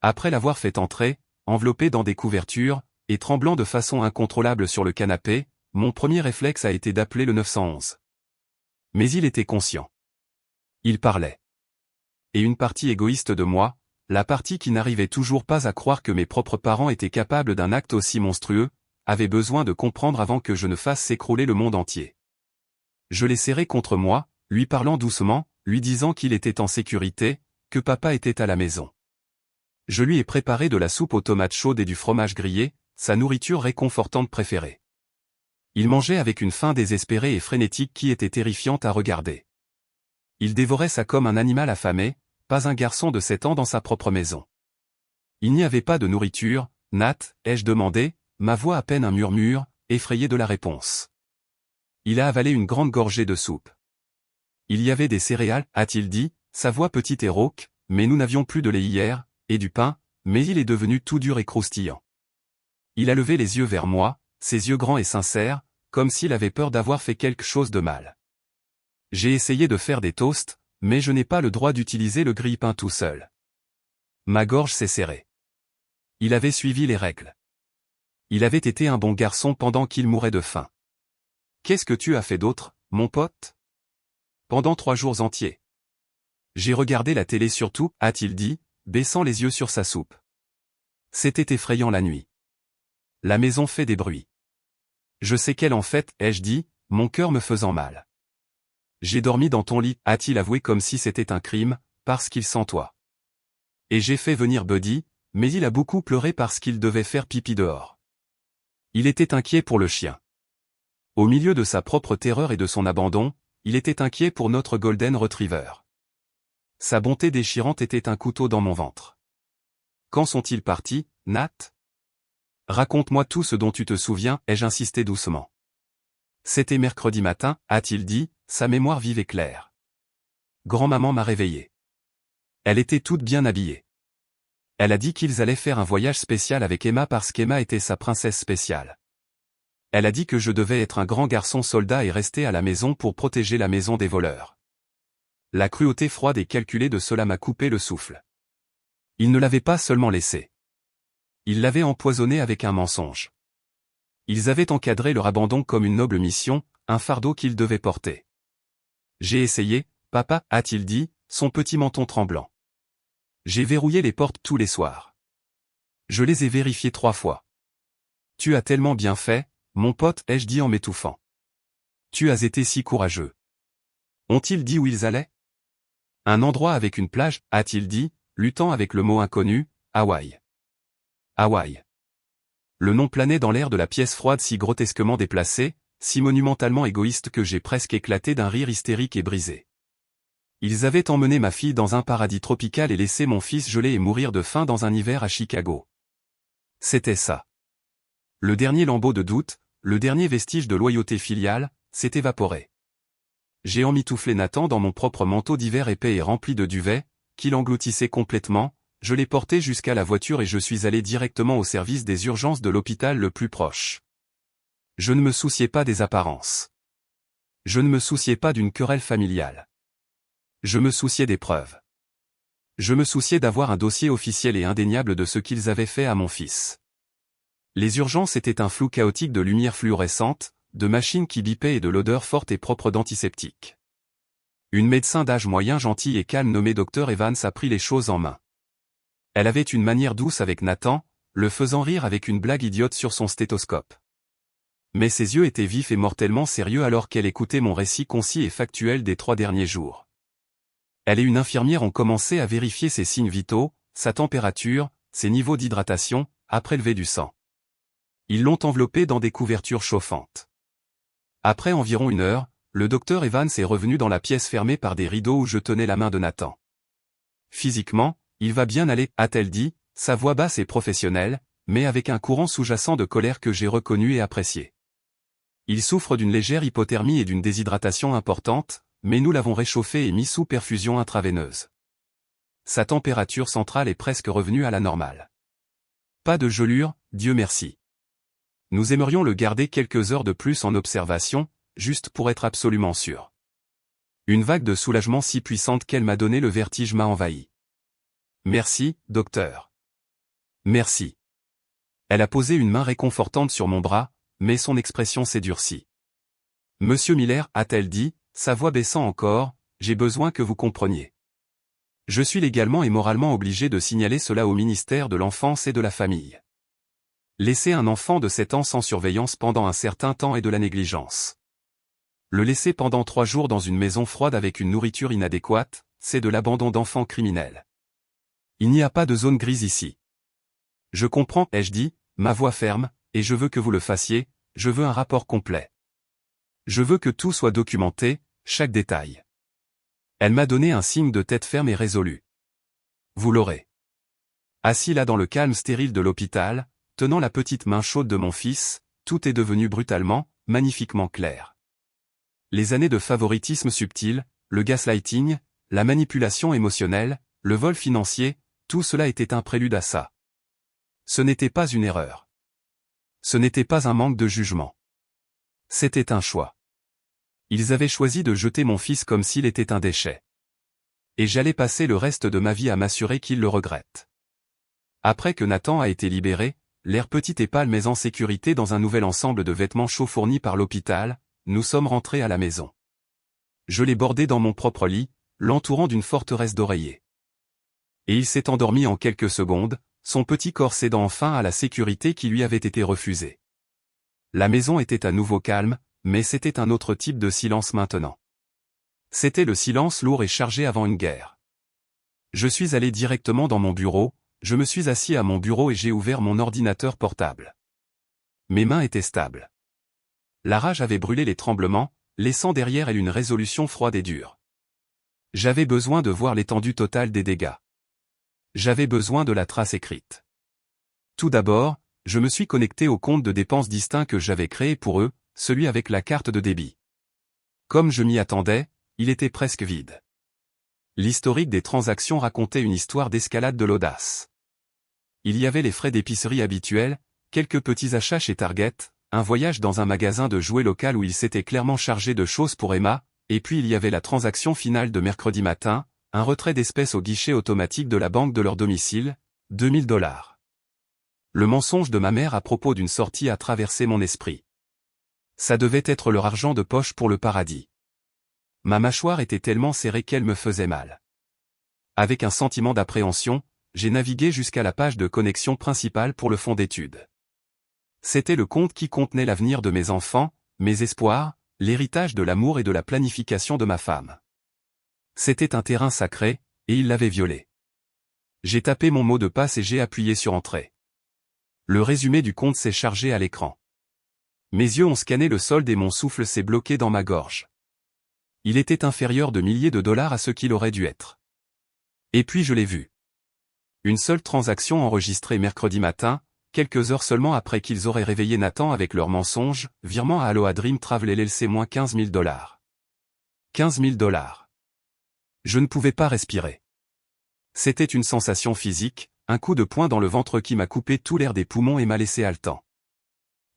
Après l'avoir fait entrer, enveloppé dans des couvertures, et tremblant de façon incontrôlable sur le canapé, mon premier réflexe a été d'appeler le 911. Mais il était conscient. Il parlait. Et une partie égoïste de moi, la partie qui n'arrivait toujours pas à croire que mes propres parents étaient capables d'un acte aussi monstrueux, avait besoin de comprendre avant que je ne fasse s'écrouler le monde entier. Je l'ai serré contre moi, lui parlant doucement, lui disant qu'il était en sécurité, que papa était à la maison. Je lui ai préparé de la soupe aux tomates chaudes et du fromage grillé, sa nourriture réconfortante préférée. Il mangeait avec une faim désespérée et frénétique qui était terrifiante à regarder. Il dévorait ça comme un animal affamé, pas un garçon de 7 ans dans sa propre maison. Il n'y avait pas de nourriture, Nat, ai-je demandé, ma voix à peine un murmure, effrayé de la réponse. Il a avalé une grande gorgée de soupe. Il y avait des céréales, a-t-il dit, sa voix petite et rauque, mais nous n'avions plus de lait hier, et du pain, mais il est devenu tout dur et croustillant. Il a levé les yeux vers moi, ses yeux grands et sincères, comme s'il avait peur d'avoir fait quelque chose de mal. J'ai essayé de faire des toasts, mais je n'ai pas le droit d'utiliser le grille-pain tout seul. Ma gorge s'est serrée. Il avait suivi les règles. Il avait été un bon garçon pendant qu'il mourait de faim. Qu'est-ce que tu as fait d'autre, mon pote? Pendant 3 jours entiers. J'ai regardé la télé surtout, a-t-il dit, baissant les yeux sur sa soupe. C'était effrayant la nuit. La maison fait des bruits. Je sais quelle en fait, ai-je dit, mon cœur me faisant mal. J'ai dormi dans ton lit, a-t-il avoué comme si c'était un crime, parce qu'il sent toi. Et j'ai fait venir Buddy, mais il a beaucoup pleuré parce qu'il devait faire pipi dehors. Il était inquiet pour le chien. Au milieu de sa propre terreur et de son abandon, il était inquiet pour notre Golden Retriever. Sa bonté déchirante était un couteau dans mon ventre. Quand sont-ils partis, Nat? Raconte-moi tout ce dont tu te souviens, ai-je insisté doucement. C'était mercredi matin, a-t-il dit, sa mémoire vive et claire. Grand-maman m'a réveillé. Elle était toute bien habillée. Elle a dit qu'ils allaient faire un voyage spécial avec Emma parce qu'Emma était sa princesse spéciale. Elle a dit que je devais être un grand garçon soldat et rester à la maison pour protéger la maison des voleurs. La cruauté froide et calculée de cela m'a coupé le souffle. Ils ne l'avaient pas seulement laissé. Ils l'avaient empoisonné avec un mensonge. Ils avaient encadré leur abandon comme une noble mission, un fardeau qu'ils devaient porter. J'ai essayé, papa, a-t-il dit, son petit menton tremblant. J'ai verrouillé les portes tous les soirs. Je les ai vérifiées 3 fois. Tu as tellement bien fait, mon pote, ai-je dit en m'étouffant. Tu as été si courageux. Ont-ils dit où ils allaient? Un endroit avec une plage, a-t-il dit, luttant avec le mot inconnu, Hawaï. Hawaï. Le nom planait dans l'air de la pièce froide si grotesquement déplacée, si monumentalement égoïste que j'ai presque éclaté d'un rire hystérique et brisé. Ils avaient emmené ma fille dans un paradis tropical et laissé mon fils geler et mourir de faim dans un hiver à Chicago. C'était ça. Le dernier lambeau de doute, le dernier vestige de loyauté filiale, s'est évaporé. J'ai emmitouflé Nathan dans mon propre manteau d'hiver épais et rempli de duvet, qui l'engloutissait complètement, je l'ai porté jusqu'à la voiture et je suis allé directement au service des urgences de l'hôpital le plus proche. Je ne me souciais pas des apparences. Je ne me souciais pas d'une querelle familiale. Je me souciais des preuves. Je me souciais d'avoir un dossier officiel et indéniable de ce qu'ils avaient fait à mon fils. Les urgences étaient un flou chaotique de lumière fluorescente, de machines qui bipaient et de l'odeur forte et propre d'antiseptique. Une médecin d'âge moyen gentille et calme nommée Dr Evans a pris les choses en main. Elle avait une manière douce avec Nathan, le faisant rire avec une blague idiote sur son stéthoscope. Mais ses yeux étaient vifs et mortellement sérieux alors qu'elle écoutait mon récit concis et factuel des 3 derniers jours. Elle et une infirmière ont commencé à vérifier ses signes vitaux, sa température, ses niveaux d'hydratation, à prélever du sang. Ils l'ont enveloppé dans des couvertures chauffantes. Après environ 1 heure, le docteur Evans est revenu dans la pièce fermée par des rideaux où je tenais la main de Nathan. Physiquement, il va bien aller, a-t-elle dit, sa voix basse et professionnelle, mais avec un courant sous-jacent de colère que j'ai reconnu et apprécié. Il souffre d'une légère hypothermie et d'une déshydratation importante, mais nous l'avons réchauffé et mis sous perfusion intraveineuse. Sa température centrale est presque revenue à la normale. Pas de gelure, Dieu merci. Nous aimerions le garder quelques heures de plus en observation, juste pour être absolument sûr. Une vague de soulagement si puissante qu'elle m'a donné le vertige m'a envahi. Merci, docteur. Merci. Elle a posé une main réconfortante sur mon bras, mais son expression s'est durcie. Monsieur Miller, a-t-elle dit, sa voix baissant encore, j'ai besoin que vous compreniez. Je suis légalement et moralement obligé de signaler cela au ministère de l'Enfance et de la Famille. Laisser un enfant de 7 ans sans surveillance pendant un certain temps est de la négligence. Le laisser pendant 3 jours dans une maison froide avec une nourriture inadéquate, c'est de l'abandon d'enfant criminel. Il n'y a pas de zone grise ici. Je comprends, ai-je dit, ma voix ferme, et je veux que vous le fassiez, je veux un rapport complet. Je veux que tout soit documenté, chaque détail. Elle m'a donné un signe de tête ferme et résolu. Vous l'aurez. Assis là dans le calme stérile de l'hôpital, tenant la petite main chaude de mon fils, tout est devenu brutalement, magnifiquement clair. Les années de favoritisme subtil, le gaslighting, la manipulation émotionnelle, le vol financier, tout cela était un prélude à ça. Ce n'était pas une erreur. Ce n'était pas un manque de jugement. C'était un choix. Ils avaient choisi de jeter mon fils comme s'il était un déchet. Et j'allais passer le reste de ma vie à m'assurer qu'il le regrette. Après que Nathan a été libéré, l'air petit et pâle mais en sécurité dans un nouvel ensemble de vêtements chauds fournis par l'hôpital, nous sommes rentrés à la maison. Je l'ai bordé dans mon propre lit, l'entourant d'une forteresse d'oreillers. Et il s'est endormi en quelques secondes, son petit corps cédant enfin à la sécurité qui lui avait été refusée. La maison était à nouveau calme, mais c'était un autre type de silence maintenant. C'était le silence lourd et chargé avant une guerre. Je suis allé directement dans mon bureau, je me suis assis à mon bureau et j'ai ouvert mon ordinateur portable. Mes mains étaient stables. La rage avait brûlé les tremblements, laissant derrière elle une résolution froide et dure. J'avais besoin de voir l'étendue totale des dégâts. J'avais besoin de la trace écrite. Tout d'abord, je me suis connecté au compte de dépenses distinct que j'avais créé pour eux, celui avec la carte de débit. Comme je m'y attendais, il était presque vide. L'historique des transactions racontait une histoire d'escalade de l'audace. Il y avait les frais d'épicerie habituels, quelques petits achats chez Target, un voyage dans un magasin de jouets local où il s'était clairement chargé de choses pour Emma, et puis il y avait la transaction finale de mercredi matin, un retrait d'espèces au guichet automatique de la banque de leur domicile, $2000. Le mensonge de ma mère à propos d'une sortie a traversé mon esprit. Ça devait être leur argent de poche pour le paradis. Ma mâchoire était tellement serrée qu'elle me faisait mal. Avec un sentiment d'appréhension, j'ai navigué jusqu'à la page de connexion principale pour le fonds d'études. C'était le compte qui contenait l'avenir de mes enfants, mes espoirs, l'héritage de l'amour et de la planification de ma femme. C'était un terrain sacré, et il l'avait violé. J'ai tapé mon mot de passe et j'ai appuyé sur Entrée. Le résumé du compte s'est chargé à l'écran. Mes yeux ont scanné le solde et mon souffle s'est bloqué dans ma gorge. Il était inférieur de milliers de dollars à ce qu'il aurait dû être. Et puis je l'ai vu. Une seule transaction enregistrée mercredi matin, quelques heures seulement après qu'ils auraient réveillé Nathan avec leur mensonge, virement à Aloha Dream Travel LLC moins $15 000. $15 000. Je ne pouvais pas respirer. C'était une sensation physique, un coup de poing dans le ventre qui m'a coupé tout l'air des poumons et m'a laissé haletant.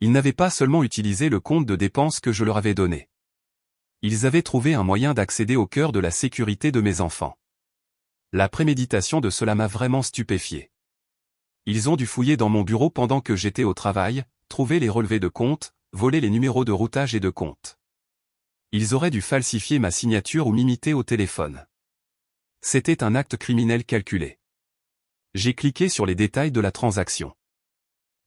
Ils n'avaient pas seulement utilisé le compte de dépenses que je leur avais donné. Ils avaient trouvé un moyen d'accéder au cœur de la sécurité de mes enfants. La préméditation de cela m'a vraiment stupéfié. Ils ont dû fouiller dans mon bureau pendant que j'étais au travail, trouver les relevés de compte, voler les numéros de routage et de compte. Ils auraient dû falsifier ma signature ou m'imiter au téléphone. C'était un acte criminel calculé. J'ai cliqué sur les détails de la transaction.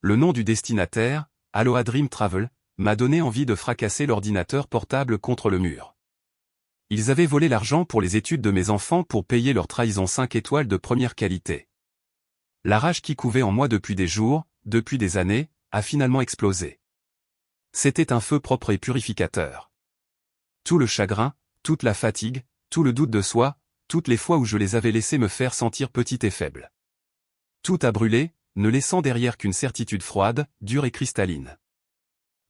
Le nom du destinataire, Aloha Dream Travel, m'a donné envie de fracasser l'ordinateur portable contre le mur. Ils avaient volé l'argent pour les études de mes enfants pour payer leur trahison 5 étoiles de première qualité. La rage qui couvait en moi depuis des jours, depuis des années, a finalement explosé. C'était un feu propre et purificateur. Tout le chagrin, toute la fatigue, tout le doute de soi, toutes les fois où je les avais laissés me faire sentir petit et faible. Tout a brûlé, ne laissant derrière qu'une certitude froide, dure et cristalline.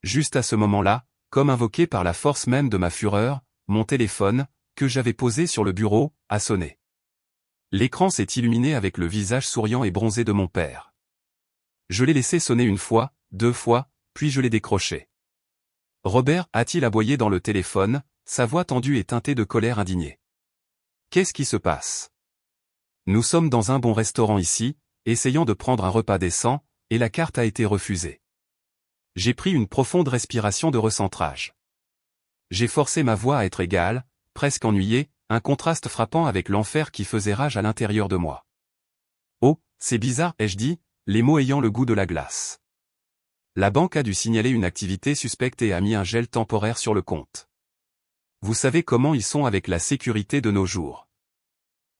Juste à ce moment-là, comme invoqué par la force même de ma fureur, mon téléphone, que j'avais posé sur le bureau, a sonné. L'écran s'est illuminé avec le visage souriant et bronzé de mon père. Je l'ai laissé sonner une fois, 2 fois, puis je l'ai décroché. Robert, a-t-il aboyé dans le téléphone, sa voix tendue et teintée de colère indignée. Qu'est-ce qui se passe? Nous sommes dans un bon restaurant ici, essayant de prendre un repas décent, et la carte a été refusée. J'ai pris une profonde respiration de recentrage. J'ai forcé ma voix à être égale, presque ennuyée, un contraste frappant avec l'enfer qui faisait rage à l'intérieur de moi. Oh, c'est bizarre, ai-je dit, les mots ayant le goût de la glace. La banque a dû signaler une activité suspecte et a mis un gel temporaire sur le compte. Vous savez comment ils sont avec la sécurité de nos jours.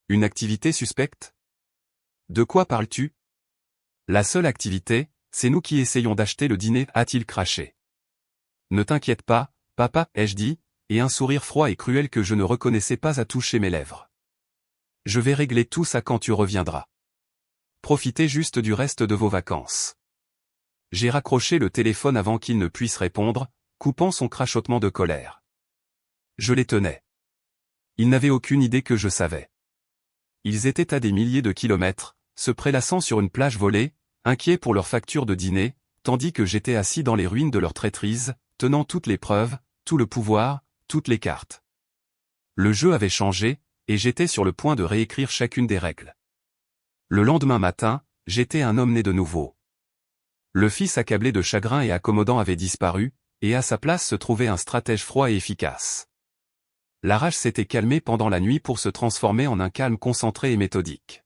Une activité suspecte? De quoi parles-tu? La seule activité, c'est nous qui essayons d'acheter le dîner, a-t-il craché. Ne t'inquiète pas, papa, ai-je dit, et un sourire froid et cruel que je ne reconnaissais pas a touché mes lèvres. Je vais régler tout ça quand tu reviendras. Profitez juste du reste de vos vacances. J'ai raccroché le téléphone avant qu'il ne puisse répondre, coupant son crachotement de colère. Je les tenais. Ils n'avaient aucune idée que je savais. Ils étaient à des milliers de kilomètres, se prélassant sur une plage volée, inquiets pour leur facture de dîner, tandis que j'étais assis dans les ruines de leur traîtrise, tenant toutes les preuves, tout le pouvoir, toutes les cartes. Le jeu avait changé, et j'étais sur le point de réécrire chacune des règles. Le lendemain matin, j'étais un homme né de nouveau. Le fils accablé de chagrin et accommodant avait disparu, et à sa place se trouvait un stratège froid et efficace. La rage s'était calmée pendant la nuit pour se transformer en un calme concentré et méthodique.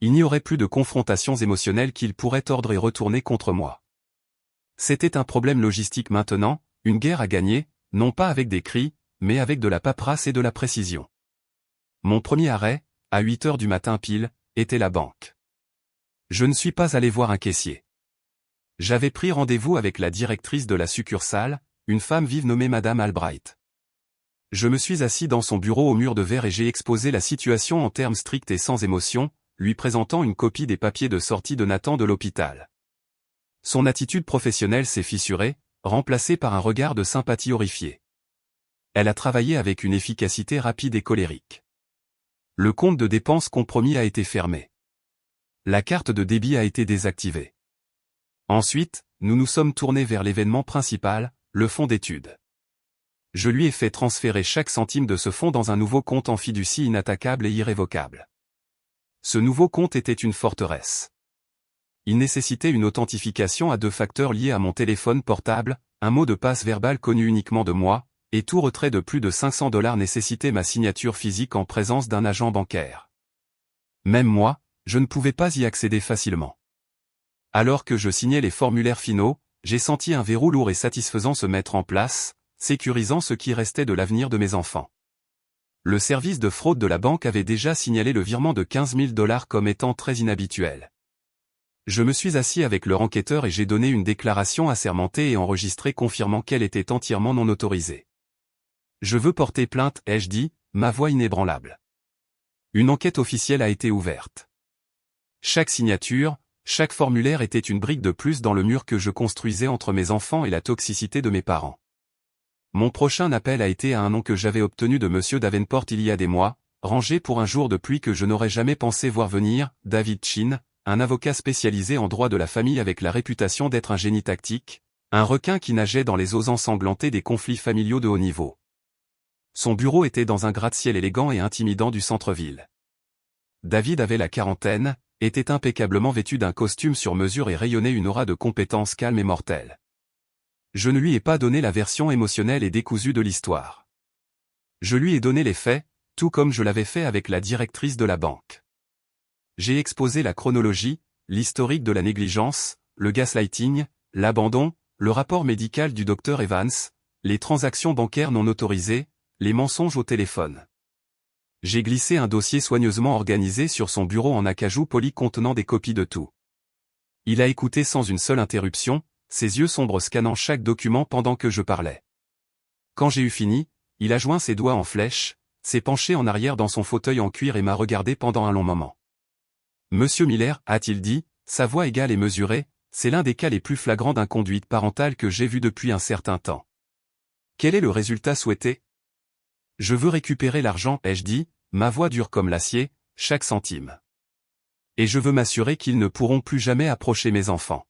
Il n'y aurait plus de confrontations émotionnelles qu'il pourrait tordre et retourner contre moi. C'était un problème logistique maintenant, une guerre à gagner, non pas avec des cris, mais avec de la paperasse et de la précision. Mon premier arrêt, à 8 heures du matin pile, était la banque. Je ne suis pas allé voir un caissier. J'avais pris rendez-vous avec la directrice de la succursale, une femme vive nommée Madame Albright. Je me suis assis dans son bureau au mur de verre et j'ai exposé la situation en termes stricts et sans émotion, lui présentant une copie des papiers de sortie de Nathan de l'hôpital. Son attitude professionnelle s'est fissurée, remplacée par un regard de sympathie horrifié. Elle a travaillé avec une efficacité rapide et colérique. Le compte de dépenses compromis a été fermé. La carte de débit a été désactivée. Ensuite, nous nous sommes tournés vers l'événement principal, le fonds d'études. Je lui ai fait transférer chaque centime de ce fonds dans un nouveau compte en fiducie inattaquable et irrévocable. Ce nouveau compte était une forteresse. Il nécessitait une authentification à 2 facteurs liés à mon téléphone portable, un mot de passe verbal connu uniquement de moi, et tout retrait de plus de $500 nécessitait ma signature physique en présence d'un agent bancaire. Même moi, je ne pouvais pas y accéder facilement. Alors que je signais les formulaires finaux, j'ai senti un verrou lourd et satisfaisant se mettre en place, sécurisant ce qui restait de l'avenir de mes enfants. Le service de fraude de la banque avait déjà signalé le virement de $15 000 comme étant très inhabituel. Je me suis assis avec leur enquêteur et j'ai donné une déclaration assermentée et enregistrée confirmant qu'elle était entièrement non autorisée. Je veux porter plainte, ai-je dit, ma voix inébranlable. Une enquête officielle a été ouverte. Chaque signature, chaque formulaire était une brique de plus dans le mur que je construisais entre mes enfants et la toxicité de mes parents. Mon prochain appel a été à un nom que j'avais obtenu de Monsieur Davenport il y a des mois, rangé pour un jour de pluie que je n'aurais jamais pensé voir venir, David Chin, un avocat spécialisé en droit de la famille avec la réputation d'être un génie tactique, un requin qui nageait dans les eaux ensanglantées des conflits familiaux de haut niveau. Son bureau était dans un gratte-ciel élégant et intimidant du centre-ville. David avait la quarantaine, était impeccablement vêtu d'un costume sur mesure et rayonnait une aura de compétence calme et mortelle. Je ne lui ai pas donné la version émotionnelle et décousue de l'histoire. Je lui ai donné les faits, tout comme je l'avais fait avec la directrice de la banque. J'ai exposé la chronologie, l'historique de la négligence, le gaslighting, l'abandon, le rapport médical du docteur Evans, les transactions bancaires non autorisées, les mensonges au téléphone. J'ai glissé un dossier soigneusement organisé sur son bureau en acajou poli contenant des copies de tout. Il a écouté sans une seule interruption, ses yeux sombres scannant chaque document pendant que je parlais. Quand j'ai eu fini, il a joint ses doigts en flèche, s'est penché en arrière dans son fauteuil en cuir et m'a regardé pendant un long moment. Monsieur Miller, a-t-il dit, sa voix égale et mesurée, c'est l'un des cas les plus flagrants d'inconduite parentale que j'ai vu depuis un certain temps. Quel est le résultat souhaité? Je veux récupérer l'argent, ai-je dit, ma voix dure comme l'acier, chaque centime. Et je veux m'assurer qu'ils ne pourront plus jamais approcher mes enfants.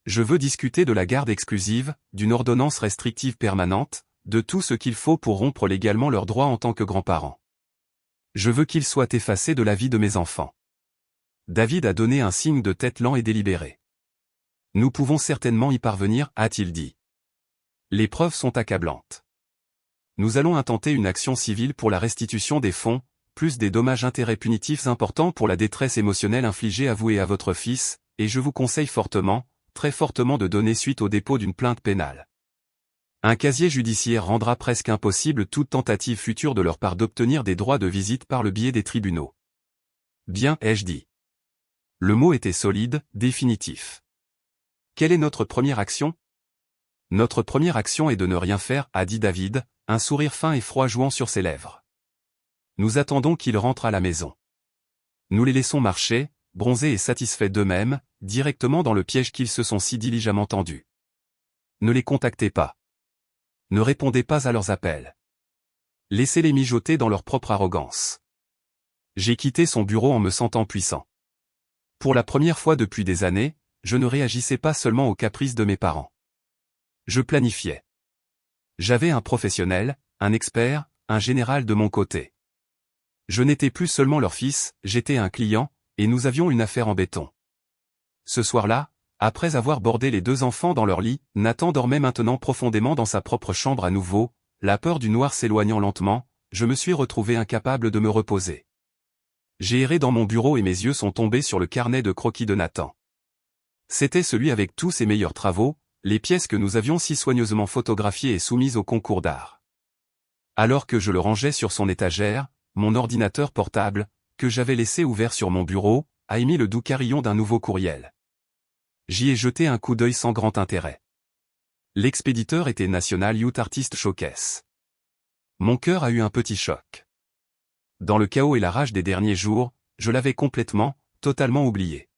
Je veux discuter de la garde exclusive, d'une ordonnance restrictive permanente, de tout ce qu'il faut pour rompre légalement leurs droits en tant que grands-parents. Je veux qu'ils soient effacés de la vie de mes enfants. David a donné un signe de tête lent et délibéré. Nous pouvons certainement y parvenir, a-t-il dit. Les preuves sont accablantes. Nous allons intenter une action civile pour la restitution des fonds, plus des dommages-intérêts punitifs importants pour la détresse émotionnelle infligée à vous et à votre fils, et je vous conseille fortement, très fortement de donner suite au dépôt d'une plainte pénale. Un casier judiciaire rendra presque impossible toute tentative future de leur part d'obtenir des droits de visite par le biais des tribunaux. Bien, ai-je dit. Le mot était solide, définitif. Quelle est notre première action? Notre première action est de ne rien faire, a dit David, un sourire fin et froid jouant sur ses lèvres. Nous attendons qu'ils rentrent à la maison. Nous les laissons marcher, bronzés et satisfaits d'eux-mêmes, directement dans le piège qu'ils se sont si diligemment tendus. Ne les contactez pas. Ne répondez pas à leurs appels. Laissez-les mijoter dans leur propre arrogance. J'ai quitté son bureau en me sentant puissant. Pour la première fois depuis des années, je ne réagissais pas seulement aux caprices de mes parents. Je planifiais. J'avais un professionnel, un expert, un général de mon côté. Je n'étais plus seulement leur fils, j'étais un client, et nous avions une affaire en béton. Ce soir-là, après avoir bordé les 2 enfants dans leur lit, Nathan dormait maintenant profondément dans sa propre chambre à nouveau, la peur du noir s'éloignant lentement, je me suis retrouvé incapable de me reposer. J'ai erré dans mon bureau et mes yeux sont tombés sur le carnet de croquis de Nathan. C'était celui avec tous ses meilleurs travaux, les pièces que nous avions si soigneusement photographiées et soumises au concours d'art. Alors que je le rangeais sur son étagère, mon ordinateur portable, que j'avais laissé ouvert sur mon bureau, a émis le doux carillon d'un nouveau courriel. J'y ai jeté un coup d'œil sans grand intérêt. L'expéditeur était National Youth Artist Showcase. Mon cœur a eu un petit choc. Dans le chaos et la rage des derniers jours, je l'avais complètement, totalement oublié.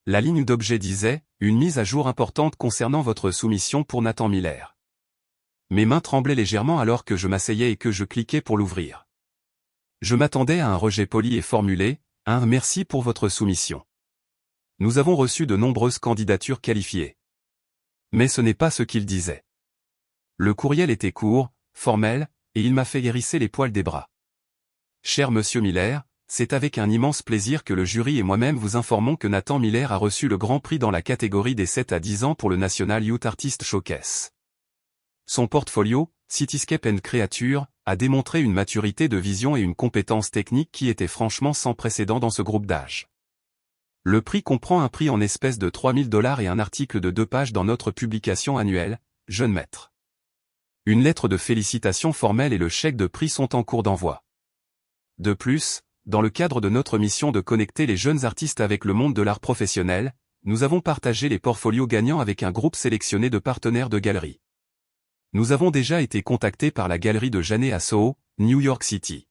La ligne d'objet disait « Une mise à jour importante concernant votre soumission pour Nathan Miller ». Mes mains tremblaient légèrement alors que je m'asseyais et que je cliquais pour l'ouvrir. Je m'attendais à un rejet poli et formulé, un « Merci pour votre soumission ». Nous avons reçu de nombreuses candidatures qualifiées. Mais ce n'est pas ce qu'il disait. Le courriel était court, formel, et il m'a fait hérisser les poils des bras. Cher Monsieur Miller, c'est avec un immense plaisir que le jury et moi-même vous informons que Nathan Miller a reçu le grand prix dans la catégorie des 7 à 10 ans pour le National Youth Artist Showcase. Son portfolio, Cityscape and Creature, a démontré une maturité de vision et une compétence technique qui était franchement sans précédent dans ce groupe d'âge. Le prix comprend un prix en espèces de $3000 et un article de 2 pages dans notre publication annuelle, Jeune Maître. Une lettre de félicitations formelle et le chèque de prix sont en cours d'envoi. De plus, dans le cadre de notre mission de connecter les jeunes artistes avec le monde de l'art professionnel, nous avons partagé les portfolios gagnants avec un groupe sélectionné de partenaires de galeries. Nous avons déjà été contactés par la galerie de Janet à Soho, New York City.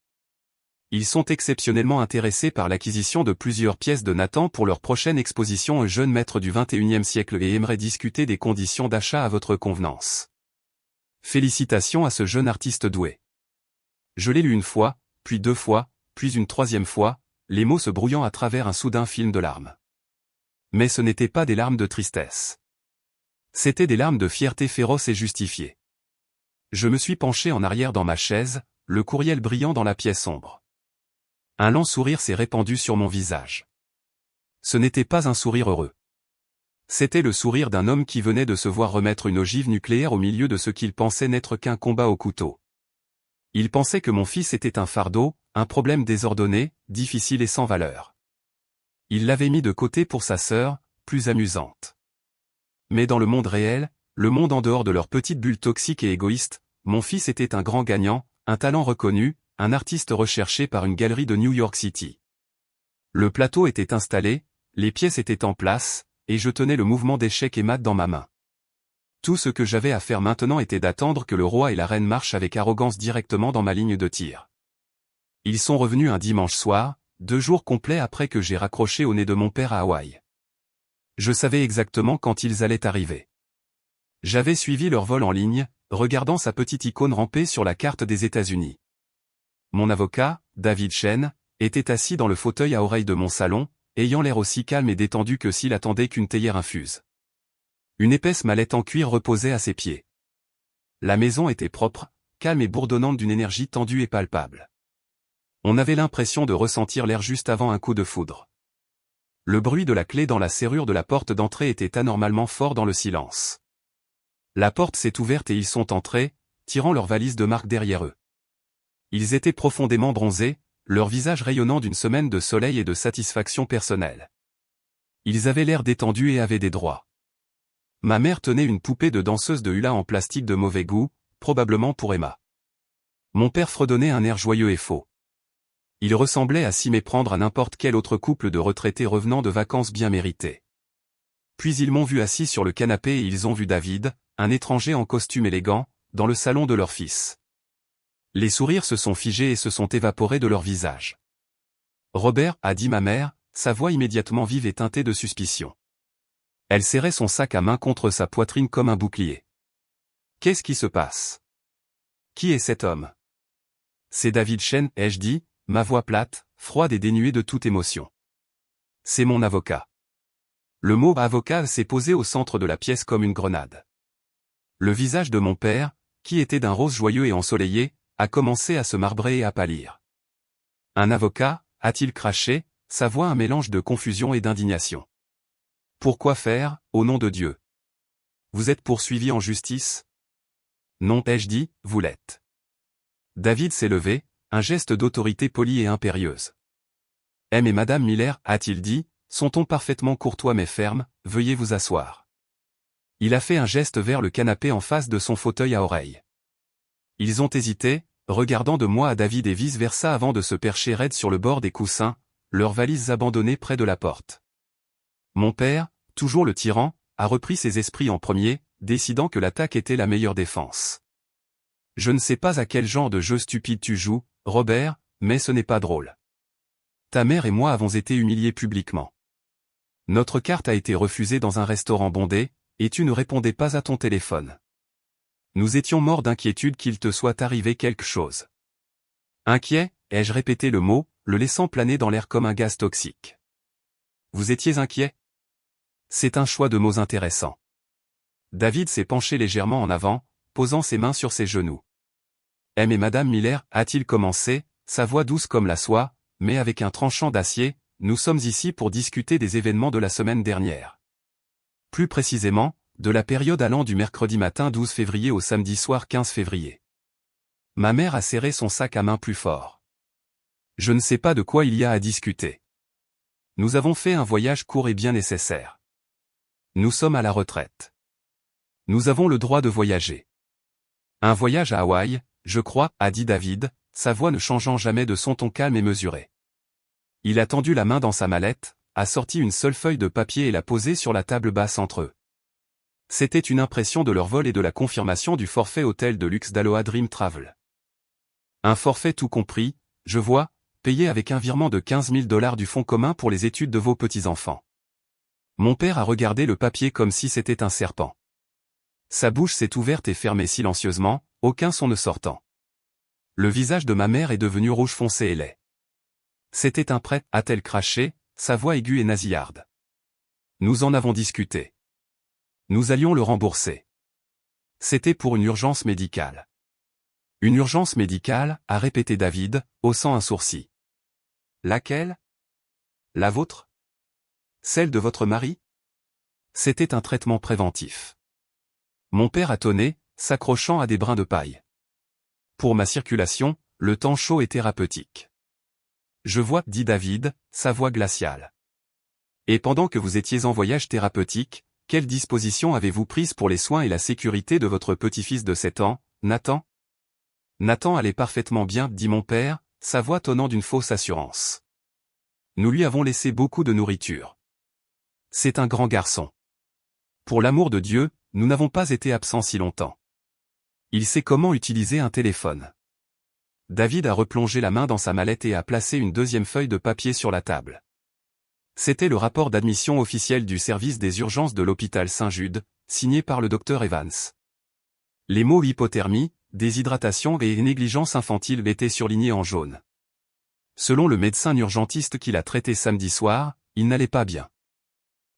Ils sont exceptionnellement intéressés par l'acquisition de plusieurs pièces de Nathan pour leur prochaine exposition Un jeune maître du XXIe siècle et aimeraient discuter des conditions d'achat à votre convenance. Félicitations à ce jeune artiste doué. Je l'ai lu une fois, puis 2 fois, puis une 3e fois, les mots se brouillant à travers un soudain film de larmes. Mais ce n'étaient pas des larmes de tristesse. C'étaient des larmes de fierté féroce et justifiée. Je me suis penché en arrière dans ma chaise, le courriel brillant dans la pièce sombre. Un lent sourire s'est répandu sur mon visage. Ce n'était pas un sourire heureux. C'était le sourire d'un homme qui venait de se voir remettre une ogive nucléaire au milieu de ce qu'il pensait n'être qu'un combat au couteau. Il pensait que mon fils était un fardeau, un problème désordonné, difficile et sans valeur. Il l'avait mis de côté pour sa sœur, plus amusante. Mais dans le monde réel, le monde en dehors de leur petite bulle toxique et égoïste, mon fils était un grand gagnant, un talent reconnu, un artiste recherché par une galerie de New York City. Le plateau était installé, les pièces étaient en place, et je tenais le mouvement d'échecs et mat dans ma main. Tout ce que j'avais à faire maintenant était d'attendre que le roi et la reine marchent avec arrogance directement dans ma ligne de tir. Ils sont revenus un dimanche soir, 2 jours complets après que j'ai raccroché au nez de mon père à Hawaï. Je savais exactement quand ils allaient arriver. J'avais suivi leur vol en ligne, regardant sa petite icône ramper sur la carte des États-Unis. Mon avocat, David Chen, était assis dans le fauteuil à oreilles de mon salon, ayant l'air aussi calme et détendu que s'il attendait qu'une théière infuse. Une épaisse mallette en cuir reposait à ses pieds. La maison était propre, calme et bourdonnante d'une énergie tendue et palpable. On avait l'impression de ressentir l'air juste avant un coup de foudre. Le bruit de la clé dans la serrure de la porte d'entrée était anormalement fort dans le silence. La porte s'est ouverte et ils sont entrés, tirant leurs valises de marque derrière eux. Ils étaient profondément bronzés, leur visage rayonnant d'une semaine de soleil et de satisfaction personnelle. Ils avaient l'air détendus et avaient des droits. Ma mère tenait une poupée de danseuse de hula en plastique de mauvais goût, probablement pour Emma. Mon père fredonnait un air joyeux et faux. Il ressemblait à s'y méprendre à n'importe quel autre couple de retraités revenant de vacances bien méritées. Puis ils m'ont vu assis sur le canapé et ils ont vu David, un étranger en costume élégant, dans le salon de leur fils. Les sourires se sont figés et se sont évaporés de leur visage. Robert, a dit ma mère, sa voix immédiatement vive et teintée de suspicion. Elle serrait son sac à main contre sa poitrine comme un bouclier. Qu'est-ce qui se passe? Qui est cet homme? C'est David Chen, ai-je dit, ma voix plate, froide et dénuée de toute émotion. C'est mon avocat. Le mot avocat s'est posé au centre de la pièce comme une grenade. Le visage de mon père, qui était d'un rose joyeux et ensoleillé, a commencé à se marbrer et à pâlir. Un avocat, a-t-il craché, sa voix un mélange de confusion et d'indignation. Pourquoi faire, au nom de Dieu? Vous êtes poursuivi en justice? Non, ai-je dit, vous l'êtes. David s'est levé, un geste d'autorité polie et impérieuse. M et Madame Miller, a-t-il dit, sont-on parfaitement courtois mais fermes, veuillez vous asseoir. Il a fait un geste vers le canapé en face de son fauteuil à oreilles. Ils ont hésité, regardant de moi à David et vice-versa avant de se percher raide sur le bord des coussins, leurs valises abandonnées près de la porte. Mon père, toujours le tyran, a repris ses esprits en premier, décidant que l'attaque était la meilleure défense. Je ne sais pas à quel genre de jeu stupide tu joues, Robert, mais ce n'est pas drôle. Ta mère et moi avons été humiliés publiquement. Notre carte a été refusée dans un restaurant bondé, et tu ne répondais pas à ton téléphone. Nous étions morts d'inquiétude qu'il te soit arrivé quelque chose. Inquiet, ai-je répété le mot, le laissant planer dans l'air comme un gaz toxique. Vous étiez inquiet? C'est un choix de mots intéressant. David s'est penché légèrement en avant, posant ses mains sur ses genoux. M et Madame Miller, a-t-il commencé, sa voix douce comme la soie, mais avec un tranchant d'acier, nous sommes ici pour discuter des événements de la semaine dernière. Plus précisément, de la période allant du mercredi matin 12 février au samedi soir 15 février. Ma mère a serré son sac à main plus fort. Je ne sais pas de quoi il y a à discuter. Nous avons fait un voyage court et bien nécessaire. Nous sommes à la retraite. Nous avons le droit de voyager. Un voyage à Hawaï, je crois, a dit David, sa voix ne changeant jamais de son ton calme et mesuré. Il a tendu la main dans sa mallette, a sorti une seule feuille de papier et l'a posée sur la table basse entre eux. C'était une impression de leur vol et de la confirmation du forfait hôtel de luxe d'Aloha Dream Travel. Un forfait tout compris, je vois, payé avec un virement de 15 000 $ du fonds commun pour les études de vos petits-enfants. Mon père a regardé le papier comme si c'était un serpent. Sa bouche s'est ouverte et fermée silencieusement, aucun son ne sortant. Le visage de ma mère est devenu rouge foncé et laid. C'était un prêt, a-t-elle craché, sa voix aiguë et nasillarde. Nous en avons discuté. Nous allions le rembourser. C'était pour une urgence médicale. Une urgence médicale, a répété David, haussant un sourcil. Laquelle? La vôtre? Celle de votre mari? C'était un traitement préventif. Mon père a tonné, s'accrochant à des brins de paille. Pour ma circulation, le temps chaud est thérapeutique. Je vois, dit David, sa voix glaciale. Et pendant que vous étiez en voyage thérapeutique, quelles dispositions avez-vous prises pour les soins et la sécurité de votre petit-fils de 7 ans, Nathan? Nathan allait parfaitement bien, dit mon père, sa voix tonnant d'une fausse assurance. Nous lui avons laissé beaucoup de nourriture. C'est un grand garçon. Pour l'amour de Dieu, nous n'avons pas été absents si longtemps. Il sait comment utiliser un téléphone. David a replongé la main dans sa mallette et a placé une deuxième feuille de papier sur la table. C'était le rapport d'admission officiel du service des urgences de l'hôpital Saint-Jude, signé par le docteur Evans. Les mots hypothermie, déshydratation et négligence infantile étaient surlignés en jaune. Selon le médecin urgentiste qui l'a traité samedi soir, il n'allait pas bien.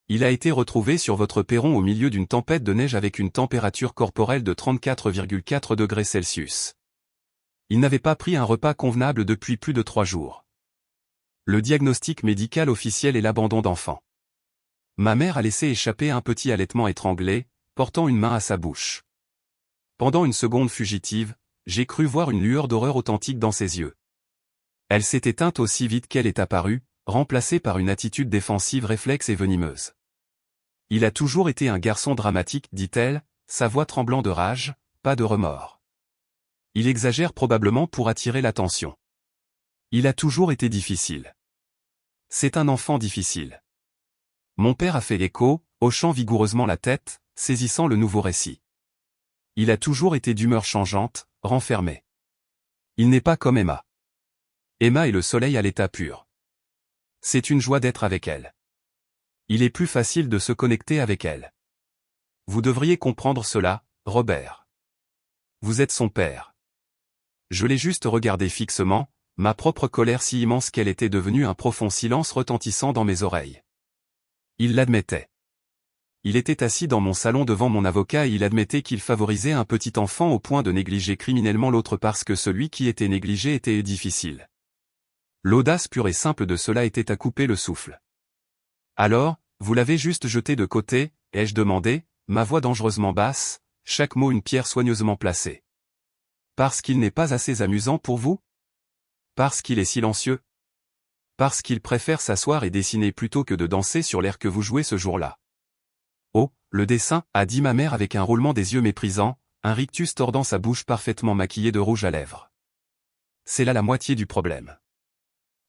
Il a été retrouvé sur votre perron au milieu d'une tempête de neige avec une température corporelle de 34,4 degrés Celsius. Il n'avait pas pris un repas convenable depuis plus de 3 jours. Le diagnostic médical officiel est l'abandon d'enfant. Ma mère a laissé échapper un petit allaitement étranglé, portant une main à sa bouche. Pendant une seconde fugitive, j'ai cru voir une lueur d'horreur authentique dans ses yeux. Elle s'est éteinte aussi vite qu'elle est apparue, remplacée par une attitude défensive réflexe et venimeuse. Il a toujours été un garçon dramatique, dit-elle, sa voix tremblant de rage, pas de remords. Il exagère probablement pour attirer l'attention. Il a toujours été difficile. C'est un enfant difficile. Mon père a fait l'écho, hochant vigoureusement la tête, saisissant le nouveau récit. Il a toujours été d'humeur changeante, renfermé. Il n'est pas comme Emma. Emma est le soleil à l'état pur. C'est une joie d'être avec elle. Il est plus facile de se connecter avec elle. Vous devriez comprendre cela, Robert. Vous êtes son père. Je l'ai juste regardé fixement, ma propre colère si immense qu'elle était devenue un profond silence retentissant dans mes oreilles. Il l'admettait. Il était assis dans mon salon devant mon avocat et il admettait qu'il favorisait un petit enfant au point de négliger criminellement l'autre parce que celui qui était négligé était difficile. L'audace pure et simple de cela était à couper le souffle. Alors, vous l'avez juste jeté de côté, ai-je demandé, ma voix dangereusement basse, chaque mot une pierre soigneusement placée. Parce qu'il n'est pas assez amusant pour vous? Parce qu'il est silencieux? Parce qu'il préfère s'asseoir et dessiner plutôt que de danser sur l'air que vous jouez ce jour-là. Oh, le dessin, a dit ma mère avec un roulement des yeux méprisant, un rictus tordant sa bouche parfaitement maquillée de rouge à lèvres. C'est là la moitié du problème.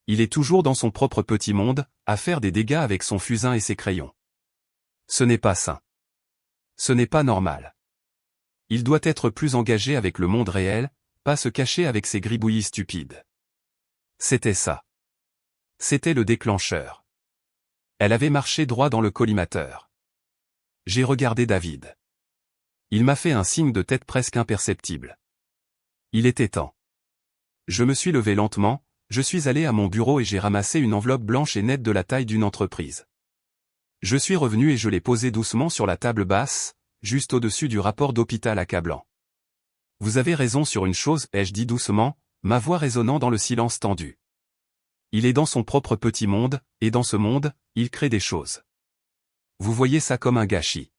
Il est toujours dans son propre petit monde, à faire des dégâts avec son fusain et ses crayons. Ce n'est pas sain. Ce n'est pas normal. Il doit être plus engagé avec le monde réel, pas se cacher avec ses gribouillis stupides. C'était ça. C'était le déclencheur. Elle avait marché droit dans le collimateur. J'ai regardé David. Il m'a fait un signe de tête presque imperceptible. Il était temps. Je me suis levé lentement, je suis allé à mon bureau et j'ai ramassé une enveloppe blanche et nette de la taille d'une entreprise. Je suis revenu et je l'ai posée doucement sur la table basse, juste au-dessus du rapport d'hôpital accablant. Vous avez raison sur une chose, ai-je dit doucement, ma voix résonnant dans le silence tendu. Il est dans son propre petit monde, et dans ce monde, il crée des choses. Vous voyez ça comme un gâchis.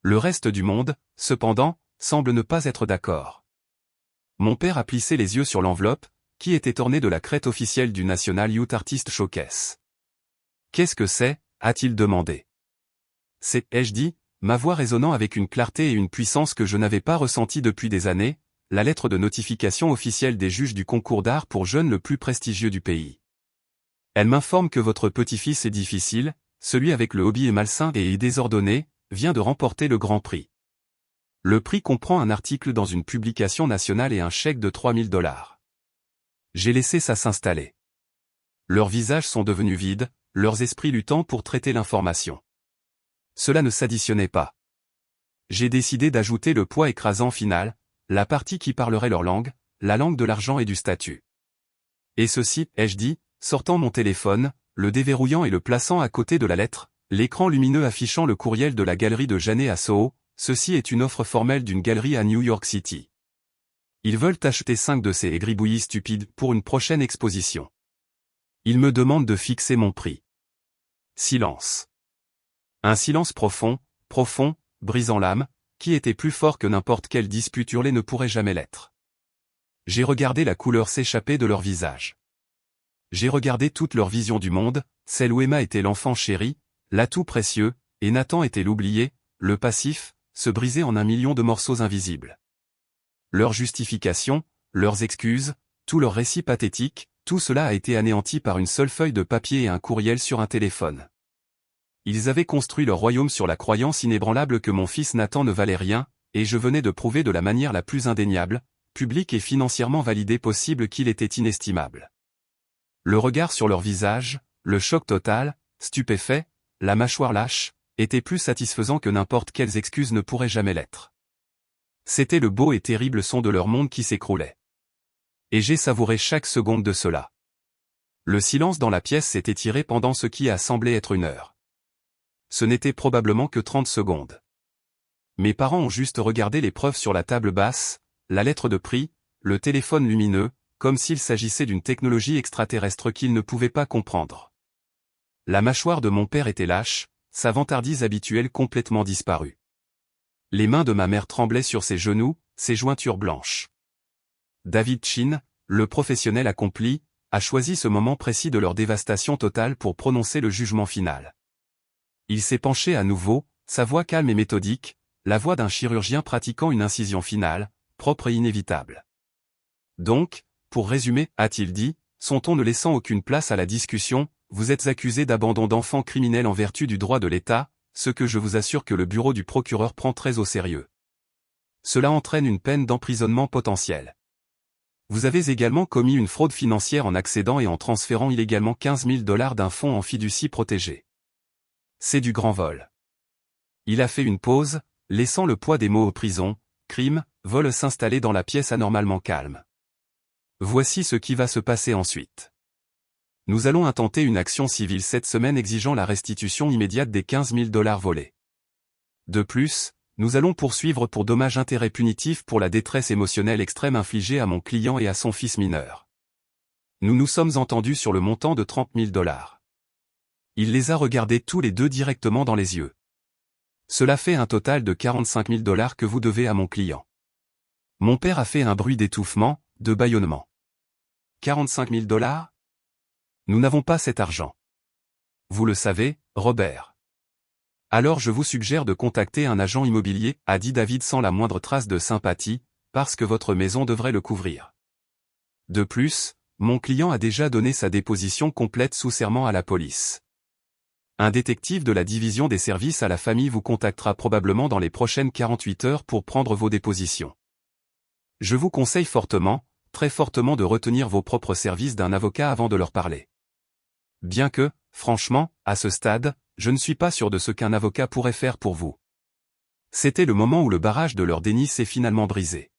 Le reste du monde, cependant, semble ne pas être d'accord. Mon père a plissé les yeux sur l'enveloppe, qui était ornée de la crête officielle du National Youth Artist Showcase. Qu'est-ce que c'est? A-t-il demandé. C'est, ai-je dit, ma voix résonnant avec une clarté et une puissance que je n'avais pas ressenties depuis des années, la lettre de notification officielle des juges du concours d'art pour jeunes le plus prestigieux du pays. Elle m'informe que votre petit-fils est difficile, celui avec le hobby est malsain et est désordonné, vient de remporter le grand prix. Le prix comprend un article dans une publication nationale et un chèque de $3000. J'ai laissé ça s'installer. Leurs visages sont devenus vides, leurs esprits luttant pour traiter l'information. Cela ne s'additionnait pas. J'ai décidé d'ajouter le poids écrasant final, la partie qui parlerait leur langue, la langue de l'argent et du statut. Et ceci, ai-je dit, sortant mon téléphone, le déverrouillant et le plaçant à côté de la lettre, l'écran lumineux affichant le courriel de la galerie de Janet à Soho, ceci est une offre formelle d'une galerie à New York City. Ils veulent acheter 5 de ces gribouillis stupides pour une prochaine exposition. Ils me demandent de fixer mon prix. Silence. Un silence profond, brisant l'âme, qui était plus fort que n'importe quelle dispute hurlée ne pourrait jamais l'être. J'ai regardé la couleur s'échapper de leur visage. J'ai regardé toute leur vision du monde, celle où Emma était l'enfant chéri, l'atout précieux, et Nathan était l'oublié, le passif, se briser en 1 million de morceaux invisibles. Leurs justifications, leurs excuses, tout leur récit pathétique, tout cela a été anéanti par une seule feuille de papier et un courriel sur un téléphone. Ils avaient construit leur royaume sur la croyance inébranlable que mon fils Nathan ne valait rien, et je venais de prouver de la manière la plus indéniable, publique et financièrement validée possible qu'il était inestimable. Le regard sur leur visage, le choc total, stupéfait, la mâchoire lâche, était plus satisfaisant que n'importe quelles excuses ne pourraient jamais l'être. C'était le beau et terrible son de leur monde qui s'écroulait. Et j'ai savouré chaque seconde de cela. Le silence dans la pièce s'est étiré pendant ce qui a semblé être 1 heure. Ce n'était probablement que 30 secondes. Mes parents ont juste regardé les preuves sur la table basse, la lettre de prix, le téléphone lumineux, comme s'il s'agissait d'une technologie extraterrestre qu'ils ne pouvaient pas comprendre. La mâchoire de mon père était lâche, sa vantardise habituelle complètement disparue. Les mains de ma mère tremblaient sur ses genoux, ses jointures blanches. David Chin, le professionnel accompli, a choisi ce moment précis de leur dévastation totale pour prononcer le jugement final. Il s'est penché à nouveau, sa voix calme et méthodique, la voix d'un chirurgien pratiquant une incision finale, propre et inévitable. Donc, pour résumer, a-t-il dit, son ton ne laissant aucune place à la discussion, vous êtes accusé d'abandon d'enfant criminel en vertu du droit de l'État, ce que je vous assure que le bureau du procureur prend très au sérieux. Cela entraîne une peine d'emprisonnement potentielle. Vous avez également commis une fraude financière en accédant et en transférant illégalement $15 000 d'un fonds en fiducie protégé. C'est du grand vol. Il a fait une pause, laissant le poids des mots aux prisons, crime, vol s'installer dans la pièce anormalement calme. Voici ce qui va se passer ensuite. Nous allons intenter une action civile cette semaine exigeant la restitution immédiate des $15 000 volés. De plus, nous allons poursuivre pour dommages-intérêts punitifs pour la détresse émotionnelle extrême infligée à mon client et à son fils mineur. Nous nous sommes entendus sur le montant de $30 000. Il les a regardés tous les deux directement dans les yeux. Cela fait un total de 45 000 $ que vous devez à mon client. Mon père a fait un bruit d'étouffement, de bâillonnement. 45 000 $? Nous n'avons pas cet argent. Vous le savez, Robert. Alors je vous suggère de contacter un agent immobilier, a dit David sans la moindre trace de sympathie, parce que votre maison devrait le couvrir. De plus, mon client a déjà donné sa déposition complète sous serment à la police. Un détective de la division des services à la famille vous contactera probablement dans les prochaines 48 heures pour prendre vos dépositions. Je vous conseille fortement, très fortement de retenir vos propres services d'un avocat avant de leur parler. Bien que, franchement, à ce stade, je ne suis pas sûr de ce qu'un avocat pourrait faire pour vous. C'était le moment où le barrage de leur déni s'est finalement brisé.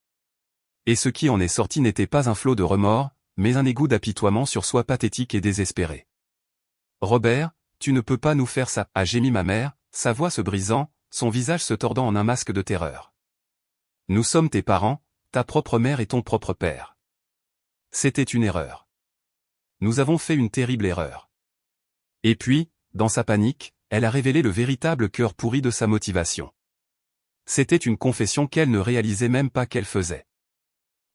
Et ce qui en est sorti n'était pas un flot de remords, mais un égout d'apitoiement sur soi pathétique et désespéré. Robert, tu ne peux pas nous faire ça, a gémi ma mère, sa voix se brisant, son visage se tordant en un masque de terreur. Nous sommes tes parents, ta propre mère et ton propre père. C'était une erreur. Nous avons fait une terrible erreur. Et puis, dans sa panique, elle a révélé le véritable cœur pourri de sa motivation. C'était une confession qu'elle ne réalisait même pas qu'elle faisait.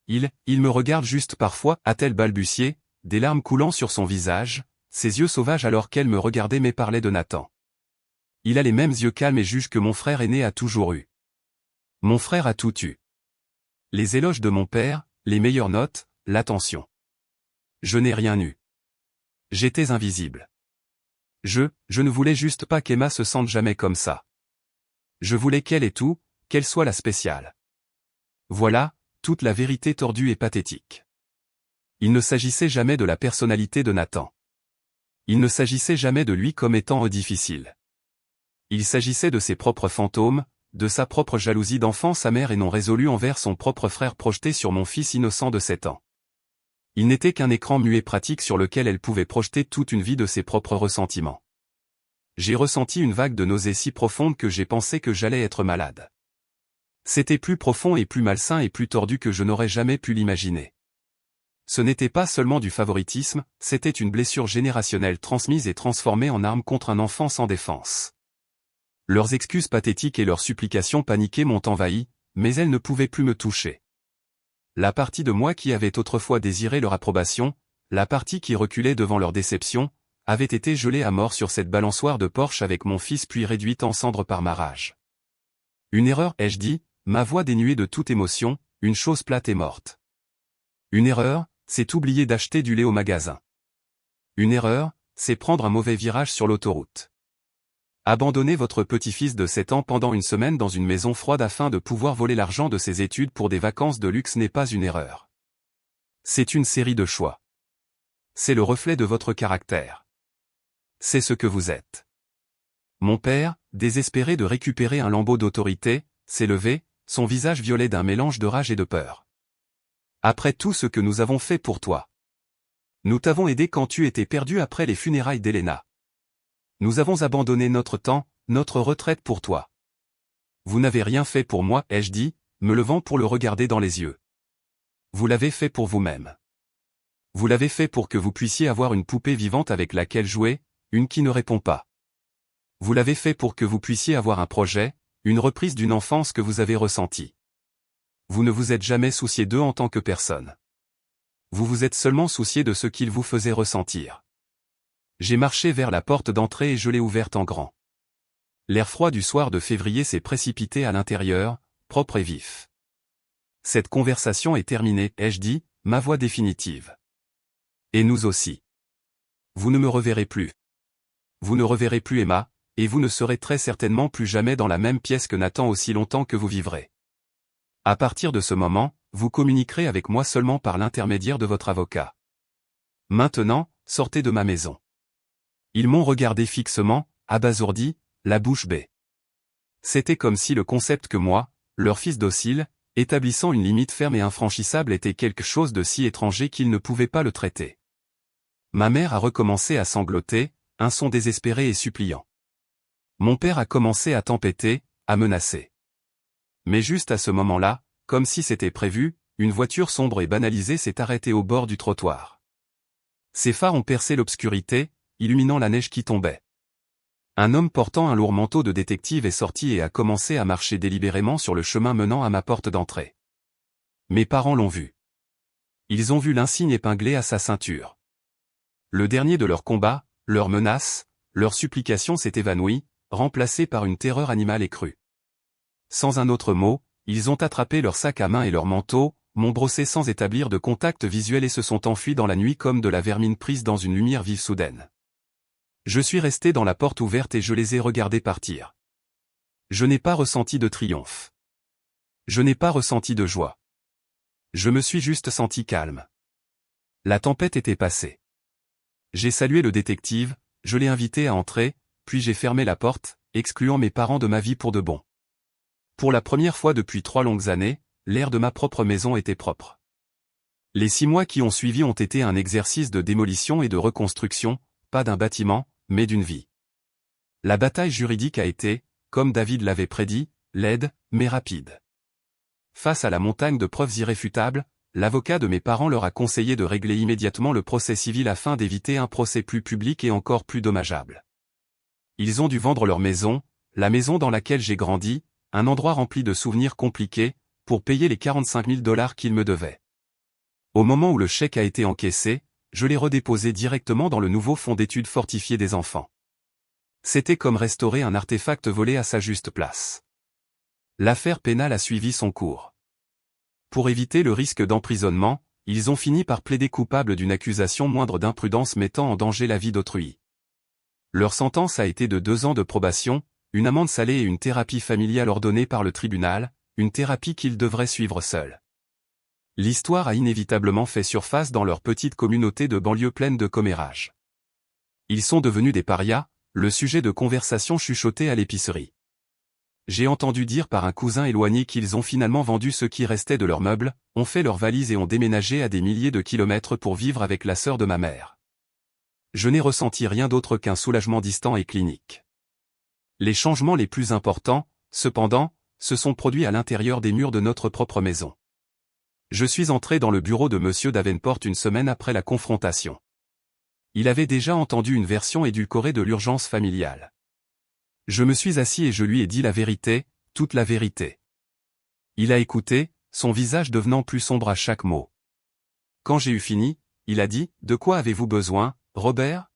Il me regarde juste parfois, a-t-elle balbutié, des larmes coulant sur son visage, ses yeux sauvages alors qu'elle me regardait mais parlait de Nathan. Il a les mêmes yeux calmes et juge que mon frère aîné a toujours eu. Mon frère a tout eu. Les éloges de mon père, les meilleures notes, l'attention. Je n'ai rien eu. J'étais invisible. Je ne voulais juste pas qu'Emma se sente jamais comme ça. Je voulais qu'elle ait tout, qu'elle soit la spéciale. Voilà, toute la vérité tordue et pathétique. Il ne s'agissait jamais de la personnalité de Nathan. Il ne s'agissait jamais de lui comme étant difficile. Il s'agissait de ses propres fantômes, de sa propre jalousie d'enfance amère et non résolue envers son propre frère projeté sur mon fils innocent de 7 ans. Il n'était qu'un écran muet pratique sur lequel elle pouvait projeter toute une vie de ses propres ressentiments. J'ai ressenti une vague de nausée si profonde que j'ai pensé que j'allais être malade. C'était plus profond et plus malsain et plus tordu que je n'aurais jamais pu l'imaginer. Ce n'était pas seulement du favoritisme, c'était une blessure générationnelle transmise et transformée en arme contre un enfant sans défense. Leurs excuses pathétiques et leurs supplications paniquées m'ont envahi, mais elles ne pouvaient plus me toucher. La partie de moi qui avait autrefois désiré leur approbation, la partie qui reculait devant leur déception, avait été gelée à mort sur cette balançoire de porche avec mon fils puis réduite en cendres par ma rage. Une erreur, ai-je dit, ma voix dénuée de toute émotion, une chose plate et morte. Une erreur, c'est oublier d'acheter du lait au magasin. Une erreur, c'est prendre un mauvais virage sur l'autoroute. Abandonner votre petit-fils de 7 ans pendant une semaine dans une maison froide afin de pouvoir voler l'argent de ses études pour des vacances de luxe n'est pas une erreur. C'est une série de choix. C'est le reflet de votre caractère. C'est ce que vous êtes. Mon père, désespéré de récupérer un lambeau d'autorité, s'est levé, son visage violet d'un mélange de rage et de peur. Après tout ce que nous avons fait pour toi. Nous t'avons aidé quand tu étais perdu après les funérailles d'Elena. Nous avons abandonné notre temps, notre retraite pour toi. Vous n'avez rien fait pour moi, ai-je dit, me levant pour le regarder dans les yeux. Vous l'avez fait pour vous-même. Vous l'avez fait pour que vous puissiez avoir une poupée vivante avec laquelle jouer, une qui ne répond pas. Vous l'avez fait pour que vous puissiez avoir un projet, une reprise d'une enfance que vous avez ressentie. Vous ne vous êtes jamais soucié d'eux en tant que personne. Vous vous êtes seulement soucié de ce qu'ils vous faisaient ressentir. J'ai marché vers la porte d'entrée et je l'ai ouverte en grand. L'air froid du soir de février s'est précipité à l'intérieur, propre et vif. Cette conversation est terminée, ai-je dit, ma voix définitive. Et nous aussi. Vous ne me reverrez plus. Vous ne reverrez plus Emma, et vous ne serez très certainement plus jamais dans la même pièce que Nathan aussi longtemps que vous vivrez. À partir de ce moment, vous communiquerez avec moi seulement par l'intermédiaire de votre avocat. Maintenant, sortez de ma maison. Ils m'ont regardé fixement, abasourdi, la bouche bée. C'était comme si le concept que moi, leur fils docile, établissant une limite ferme et infranchissable était quelque chose de si étranger qu'ils ne pouvaient pas le traiter. Ma mère a recommencé à sangloter, un son désespéré et suppliant. Mon père a commencé à tempêter, à menacer. Mais juste à ce moment-là, comme si c'était prévu, une voiture sombre et banalisée s'est arrêtée au bord du trottoir. Ses phares ont percé l'obscurité, illuminant la neige qui tombait. Un homme portant un lourd manteau de détective est sorti et a commencé à marcher délibérément sur le chemin menant à ma porte d'entrée. Mes parents l'ont vu. Ils ont vu l'insigne épinglé à sa ceinture. Le dernier de leur combat, leur menace, leur supplication s'est évanoui, remplacé par une terreur animale et crue. Sans un autre mot, ils ont attrapé leur sac à main et leur manteau, m'ont brossé sans établir de contact visuel et se sont enfuis dans la nuit comme de la vermine prise dans une lumière vive soudaine. Je suis resté dans la porte ouverte et je les ai regardés partir. Je n'ai pas ressenti de triomphe. Je n'ai pas ressenti de joie. Je me suis juste senti calme. La tempête était passée. J'ai salué le détective, je l'ai invité à entrer, puis j'ai fermé la porte, excluant mes parents de ma vie pour de bon. Pour la première fois depuis 3 longues années, l'air de ma propre maison était propre. Les 6 mois qui ont suivi ont été un exercice de démolition et de reconstruction, pas d'un bâtiment, mais d'une vie. La bataille juridique a été, comme David l'avait prédit, laide, mais rapide. Face à la montagne de preuves irréfutables, l'avocat de mes parents leur a conseillé de régler immédiatement le procès civil afin d'éviter un procès plus public et encore plus dommageable. Ils ont dû vendre leur maison, la maison dans laquelle j'ai grandi, un endroit rempli de souvenirs compliqués, pour payer les 45 000 $ qu'ils me devaient. Au moment où le chèque a été encaissé, je l'ai redéposé directement dans le nouveau fonds d'études fortifié des enfants. C'était comme restaurer un artefact volé à sa juste place. L'affaire pénale a suivi son cours. Pour éviter le risque d'emprisonnement, ils ont fini par plaider coupable d'une accusation moindre d'imprudence mettant en danger la vie d'autrui. Leur sentence a été de 2 ans de probation, une amende salée et une thérapie familiale ordonnée par le tribunal, une thérapie qu'ils devraient suivre seuls. L'histoire a inévitablement fait surface dans leur petite communauté de banlieue pleine de commérages. Ils sont devenus des parias, le sujet de conversation chuchoté à l'épicerie. J'ai entendu dire par un cousin éloigné qu'ils ont finalement vendu ce qui restait de leurs meubles, ont fait leurs valises et ont déménagé à des milliers de kilomètres pour vivre avec la sœur de ma mère. Je n'ai ressenti rien d'autre qu'un soulagement distant et clinique. Les changements les plus importants, cependant, se sont produits à l'intérieur des murs de notre propre maison. Je suis entré dans le bureau de Monsieur Davenport une semaine après la confrontation. Il avait déjà entendu une version édulcorée de l'urgence familiale. Je me suis assis et je lui ai dit la vérité, toute la vérité. Il a écouté, son visage devenant plus sombre à chaque mot. Quand j'ai eu fini, il a dit « De quoi avez-vous besoin, Robert ?»«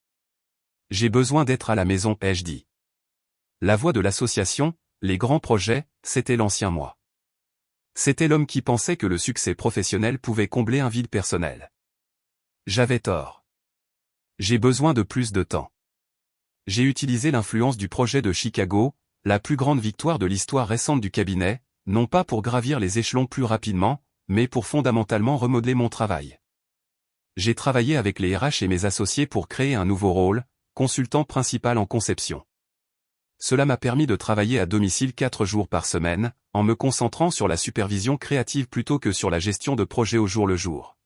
J'ai besoin d'être à la maison, ai-je dit. » La voix de l'association, les grands projets, c'était l'ancien moi. C'était l'homme qui pensait que le succès professionnel pouvait combler un vide personnel. J'avais tort. J'ai besoin de plus de temps. J'ai utilisé l'influence du projet de Chicago, la plus grande victoire de l'histoire récente du cabinet, non pas pour gravir les échelons plus rapidement, mais pour fondamentalement remodeler mon travail. J'ai travaillé avec les RH et mes associés pour créer un nouveau rôle, consultant principal en conception. Cela m'a permis de travailler à domicile 4 jours par semaine, en me concentrant sur la supervision créative plutôt que sur la gestion de projets au jour le jour.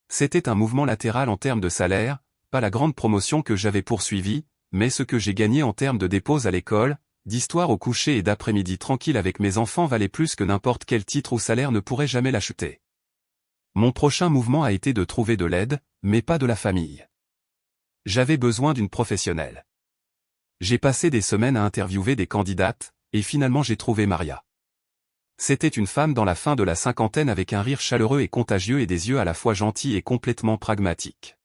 C'était un mouvement latéral en termes de salaire, pas la grande promotion que j'avais poursuivie, mais ce que j'ai gagné en termes de dépose à l'école, d'histoire au coucher et d'après-midi tranquille avec mes enfants valait plus que n'importe quel titre ou salaire ne pourrait jamais l'acheter. Mon prochain mouvement a été de trouver de l'aide, mais pas de la famille. J'avais besoin d'une professionnelle. J'ai passé des semaines à interviewer des candidates, et finalement j'ai trouvé Maria. C'était une femme dans la fin de la cinquantaine avec un rire chaleureux et contagieux et des yeux à la fois gentils et complètement pragmatiques.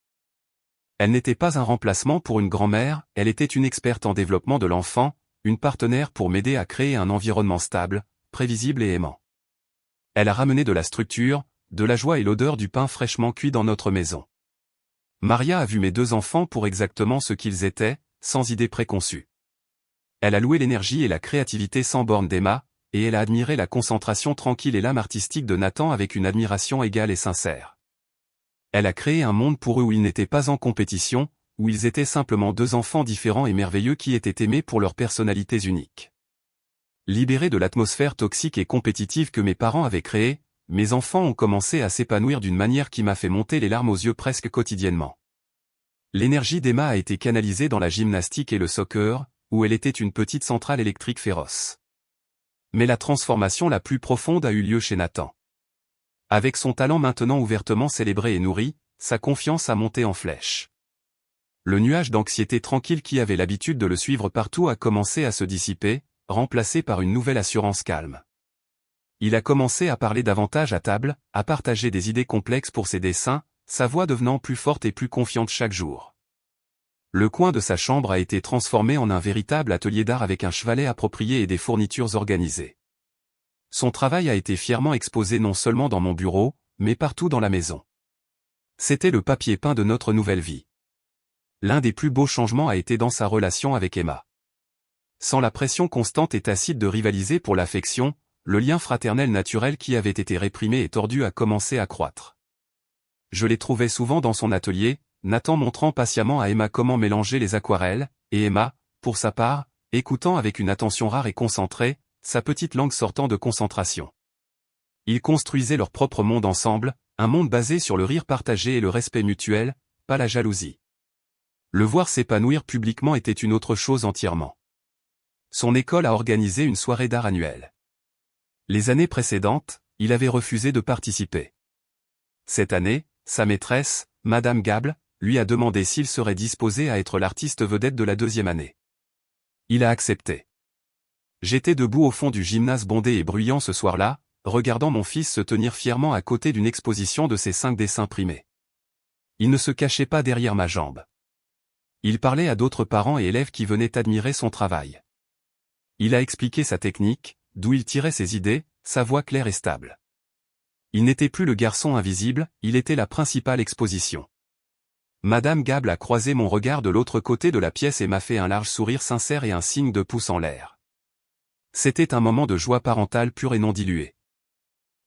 Elle n'était pas un remplacement pour une grand-mère, elle était une experte en développement de l'enfant, une partenaire pour m'aider à créer un environnement stable, prévisible et aimant. Elle a ramené de la structure, de la joie et l'odeur du pain fraîchement cuit dans notre maison. Maria a vu mes 2 enfants pour exactement ce qu'ils étaient, sans idée préconçue. Elle a loué l'énergie et la créativité sans borne d'Emma, et elle a admiré la concentration tranquille et l'âme artistique de Nathan avec une admiration égale et sincère. Elle a créé un monde pour eux où ils n'étaient pas en compétition, où ils étaient simplement 2 enfants différents et merveilleux qui étaient aimés pour leurs personnalités uniques. Libérés de l'atmosphère toxique et compétitive que mes parents avaient créée, mes enfants ont commencé à s'épanouir d'une manière qui m'a fait monter les larmes aux yeux presque quotidiennement. L'énergie d'Emma a été canalisée dans la gymnastique et le soccer, où elle était une petite centrale électrique féroce. Mais la transformation la plus profonde a eu lieu chez Nathan. Avec son talent maintenant ouvertement célébré et nourri, sa confiance a monté en flèche. Le nuage d'anxiété tranquille qui avait l'habitude de le suivre partout a commencé à se dissiper, remplacé par une nouvelle assurance calme. Il a commencé à parler davantage à table, à partager des idées complexes pour ses dessins, sa voix devenant plus forte et plus confiante chaque jour. Le coin de sa chambre a été transformé en un véritable atelier d'art avec un chevalet approprié et des fournitures organisées. Son travail a été fièrement exposé non seulement dans mon bureau, mais partout dans la maison. C'était le papier peint de notre nouvelle vie. L'un des plus beaux changements a été dans sa relation avec Emma. Sans la pression constante et tacite de rivaliser pour l'affection, le lien fraternel naturel qui avait été réprimé et tordu a commencé à croître. Je l'ai trouvé souvent dans son atelier, Nathan montrant patiemment à Emma comment mélanger les aquarelles, et Emma, pour sa part, écoutant avec une attention rare et concentrée, sa petite langue sortant de concentration. Ils construisaient leur propre monde ensemble, un monde basé sur le rire partagé et le respect mutuel, pas la jalousie. Le voir s'épanouir publiquement était une autre chose entièrement. Son école a organisé une soirée d'art annuelle. Les années précédentes, il avait refusé de participer. Cette année, sa maîtresse, Madame Gable, lui a demandé s'il serait disposé à être l'artiste vedette de la deuxième année. Il a accepté. J'étais debout au fond du gymnase bondé et bruyant ce soir-là, regardant mon fils se tenir fièrement à côté d'une exposition de ses 5 dessins primés. Il ne se cachait pas derrière ma jambe. Il parlait à d'autres parents et élèves qui venaient admirer son travail. Il a expliqué sa technique, d'où il tirait ses idées, sa voix claire et stable. Il n'était plus le garçon invisible, il était la principale exposition. Madame Gable a croisé mon regard de l'autre côté de la pièce et m'a fait un large sourire sincère et un signe de pouce en l'air. C'était un moment de joie parentale pure et non diluée.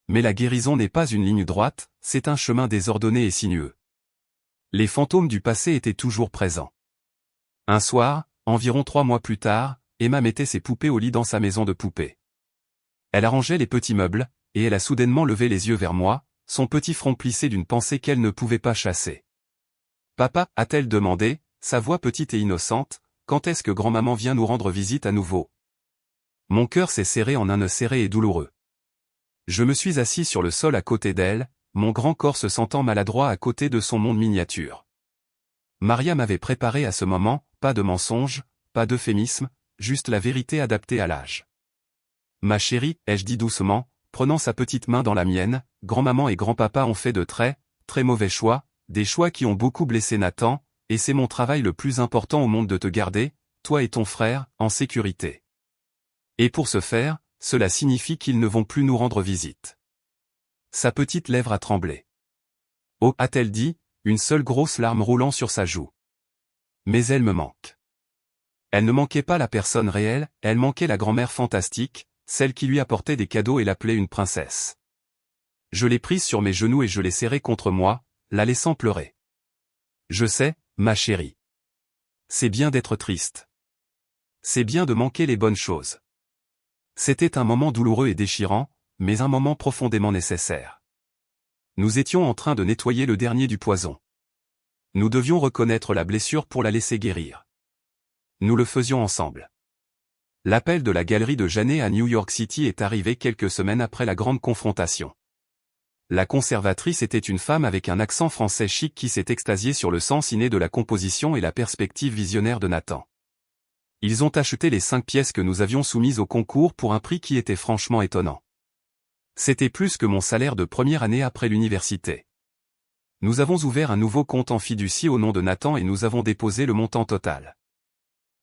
Mais la guérison n'est pas une ligne droite, c'est un chemin désordonné et sinueux. Les fantômes du passé étaient toujours présents. Un soir, environ 3 mois plus tard, Emma mettait ses poupées au lit dans sa maison de poupées. Elle arrangeait les petits meubles, et elle a soudainement levé les yeux vers moi, son petit front plissé d'une pensée qu'elle ne pouvait pas chasser. « Papa » a-t-elle demandé, sa voix petite et innocente, « quand est-ce que grand-maman vient nous rendre visite à nouveau ?» Mon cœur s'est serré en un nœud serré et douloureux. Je me suis assis sur le sol à côté d'elle, mon grand corps se sentant maladroit à côté de son monde miniature. Maria m'avait préparé à ce moment, pas de mensonges, pas d'euphémisme, juste la vérité adaptée à l'âge. « Ma chérie » ai-je dit doucement, prenant sa petite main dans la mienne, « grand-maman et grand-papa ont fait de très mauvais choix, des choix qui ont beaucoup blessé Nathan, et c'est mon travail le plus important au monde de te garder, toi et ton frère, en sécurité. Et pour ce faire, cela signifie qu'ils ne vont plus nous rendre visite. » Sa petite lèvre a tremblé. « Oh » a-t-elle dit, une seule grosse larme roulant sur sa joue. « Mais elle me manque. » Elle ne manquait pas la personne réelle, elle manquait la grand-mère fantastique, celle qui lui apportait des cadeaux et l'appelait une princesse. Je l'ai prise sur mes genoux et je l'ai serrée contre moi, la laissant pleurer. « Je sais, ma chérie. C'est bien d'être triste. C'est bien de manquer les bonnes choses. » C'était un moment douloureux et déchirant, mais un moment profondément nécessaire. Nous étions en train de nettoyer le dernier du poison. Nous devions reconnaître la blessure pour la laisser guérir. Nous le faisions ensemble. L'appel de la galerie de Janet à New York City est arrivé quelques semaines après la grande confrontation. La conservatrice était une femme avec un accent français chic qui s'est extasiée sur le sens inné de la composition et la perspective visionnaire de Nathan. Ils ont acheté les 5 pièces que nous avions soumises au concours pour un prix qui était franchement étonnant. C'était plus que mon salaire de première année après l'université. Nous avons ouvert un nouveau compte en fiducie au nom de Nathan et nous avons déposé le montant total.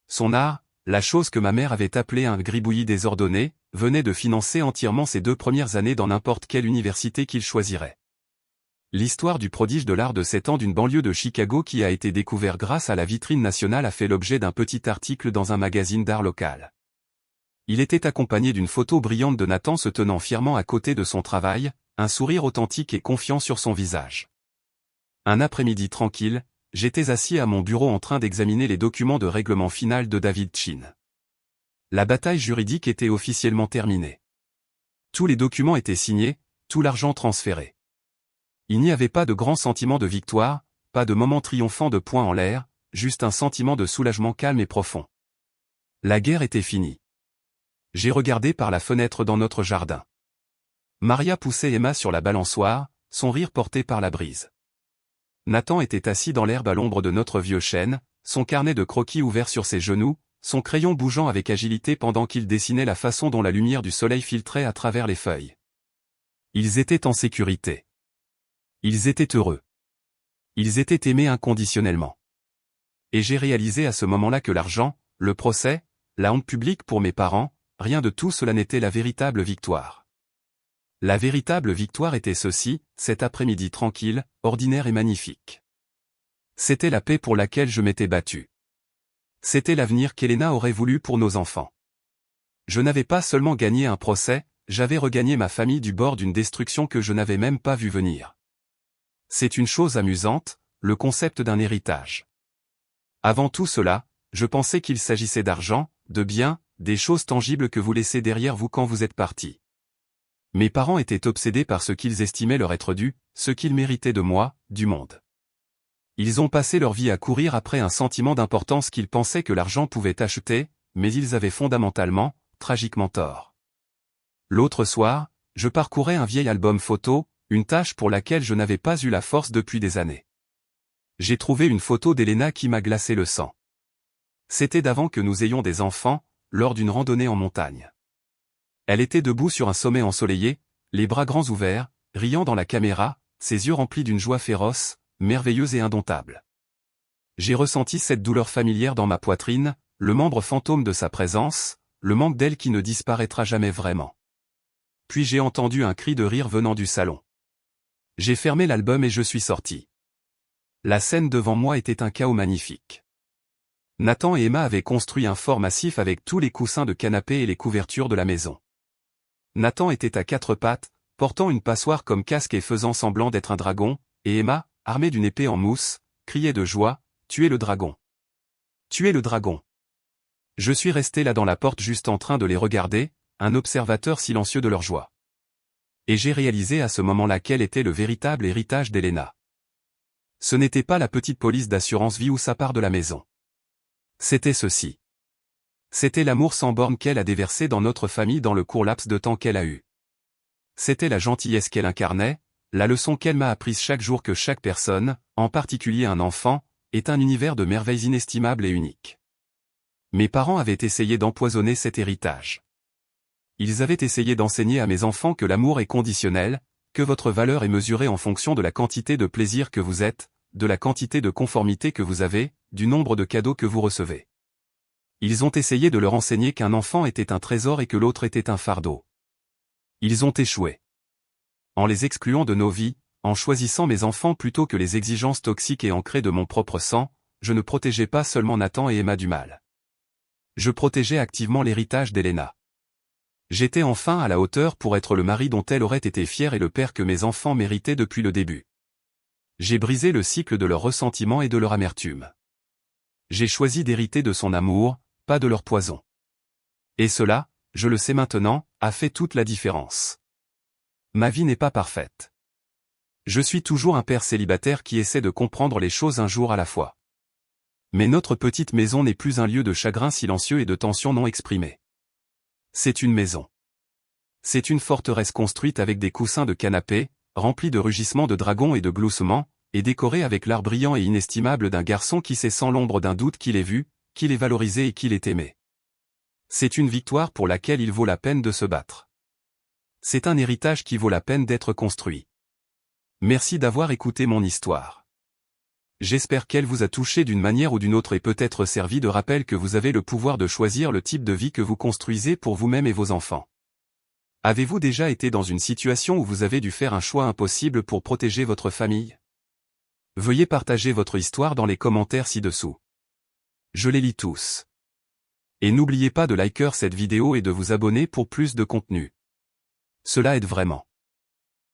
Son art, la chose que ma mère avait appelée un gribouillis désordonné, venait de financer entièrement ses 2 premières années dans n'importe quelle université qu'il choisirait. L'histoire du prodige de l'art de 7 ans d'une banlieue de Chicago qui a été découvert grâce à la vitrine nationale a fait l'objet d'un petit article dans un magazine d'art local. Il était accompagné d'une photo brillante de Nathan se tenant fièrement à côté de son travail, un sourire authentique et confiant sur son visage. Un après-midi tranquille, j'étais assis à mon bureau en train d'examiner les documents de règlement final de David Chin. La bataille juridique était officiellement terminée. Tous les documents étaient signés, tout l'argent transféré. Il n'y avait pas de grand sentiment de victoire, pas de moment triomphant de poing en l'air, juste un sentiment de soulagement calme et profond. La guerre était finie. J'ai regardé par la fenêtre dans notre jardin. Maria poussait Emma sur la balançoire, son rire porté par la brise. Nathan était assis dans l'herbe à l'ombre de notre vieux chêne, son carnet de croquis ouvert sur ses genoux, son crayon bougeant avec agilité pendant qu'il dessinait la façon dont la lumière du soleil filtrait à travers les feuilles. Ils étaient en sécurité. Ils étaient heureux. Ils étaient aimés inconditionnellement. Et j'ai réalisé à ce moment-là que l'argent, le procès, la honte publique pour mes parents, rien de tout cela n'était la véritable victoire. La véritable victoire était ceci, cet après-midi tranquille, ordinaire et magnifique. C'était la paix pour laquelle je m'étais battu. C'était l'avenir qu'Elena aurait voulu pour nos enfants. Je n'avais pas seulement gagné un procès, j'avais regagné ma famille du bord d'une destruction que je n'avais même pas vu venir. C'est une chose amusante, le concept d'un héritage. Avant tout cela, je pensais qu'il s'agissait d'argent, de biens, des choses tangibles que vous laissez derrière vous quand vous êtes partis. Mes parents étaient obsédés par ce qu'ils estimaient leur être dû, ce qu'ils méritaient de moi, du monde. Ils ont passé leur vie à courir après un sentiment d'importance qu'ils pensaient que l'argent pouvait acheter, mais ils avaient fondamentalement, tragiquement tort. L'autre soir, je parcourais un vieil album photo, une tâche pour laquelle je n'avais pas eu la force depuis des années. J'ai trouvé une photo d'Elena qui m'a glacé le sang. C'était d'avant que nous ayons des enfants, lors d'une randonnée en montagne. Elle était debout sur un sommet ensoleillé, les bras grands ouverts, riant dans la caméra, ses yeux remplis d'une joie féroce, merveilleuse et indomptable. J'ai ressenti cette douleur familière dans ma poitrine, le membre fantôme de sa présence, le manque d'elle qui ne disparaîtra jamais vraiment. Puis j'ai entendu un cri de rire venant du salon. J'ai fermé l'album et je suis sorti. La scène devant moi était un chaos magnifique. Nathan et Emma avaient construit un fort massif avec tous les coussins de canapé et les couvertures de la maison. Nathan était à quatre pattes, portant une passoire comme casque et faisant semblant d'être un dragon, et Emma, armée d'une épée en mousse, criait de joie, « Tuez le dragon! Tuez le dragon !» Je suis resté là dans la porte juste en train de les regarder, un observateur silencieux de leur joie. Et j'ai réalisé à ce moment-là quel était le véritable héritage d'Elena. Ce n'était pas la petite police d'assurance vie ou sa part de la maison. C'était ceci. C'était l'amour sans borne qu'elle a déversé dans notre famille dans le court laps de temps qu'elle a eu. C'était la gentillesse qu'elle incarnait, la leçon qu'elle m'a apprise chaque jour que chaque personne, en particulier un enfant, est un univers de merveilles inestimables et uniques. Mes parents avaient essayé d'empoisonner cet héritage. Ils avaient essayé d'enseigner à mes enfants que l'amour est conditionnel, que votre valeur est mesurée en fonction de la quantité de plaisir que vous êtes, de la quantité de conformité que vous avez, du nombre de cadeaux que vous recevez. Ils ont essayé de leur enseigner qu'un enfant était un trésor et que l'autre était un fardeau. Ils ont échoué. En les excluant de nos vies, en choisissant mes enfants plutôt que les exigences toxiques et ancrées de mon propre sang, je ne protégeais pas seulement Nathan et Emma du mal. Je protégeais activement l'héritage d'Elena. J'étais enfin à la hauteur pour être le mari dont elle aurait été fière et le père que mes enfants méritaient depuis le début. J'ai brisé le cycle de leur ressentiment et de leur amertume. J'ai choisi d'hériter de son amour, pas de leur poison. Et cela, je le sais maintenant, a fait toute la différence. Ma vie n'est pas parfaite. Je suis toujours un père célibataire qui essaie de comprendre les choses un jour à la fois. Mais notre petite maison n'est plus un lieu de chagrin silencieux et de tension non exprimée. C'est une maison. C'est une forteresse construite avec des coussins de canapé, remplie de rugissements de dragons et de gloussements, et décorée avec l'art brillant et inestimable d'un garçon qui sait sans l'ombre d'un doute qu'il est vu, qu'il est valorisé et qu'il est aimé. C'est une victoire pour laquelle il vaut la peine de se battre. C'est un héritage qui vaut la peine d'être construit. Merci d'avoir écouté mon histoire. J'espère qu'elle vous a touché d'une manière ou d'une autre et peut-être servi de rappel que vous avez le pouvoir de choisir le type de vie que vous construisez pour vous-même et vos enfants. Avez-vous déjà été dans une situation où vous avez dû faire un choix impossible pour protéger votre famille? Veuillez partager votre histoire dans les commentaires ci-dessous. Je les lis tous. Et n'oubliez pas de liker cette vidéo et de vous abonner pour plus de contenu. Cela aide vraiment.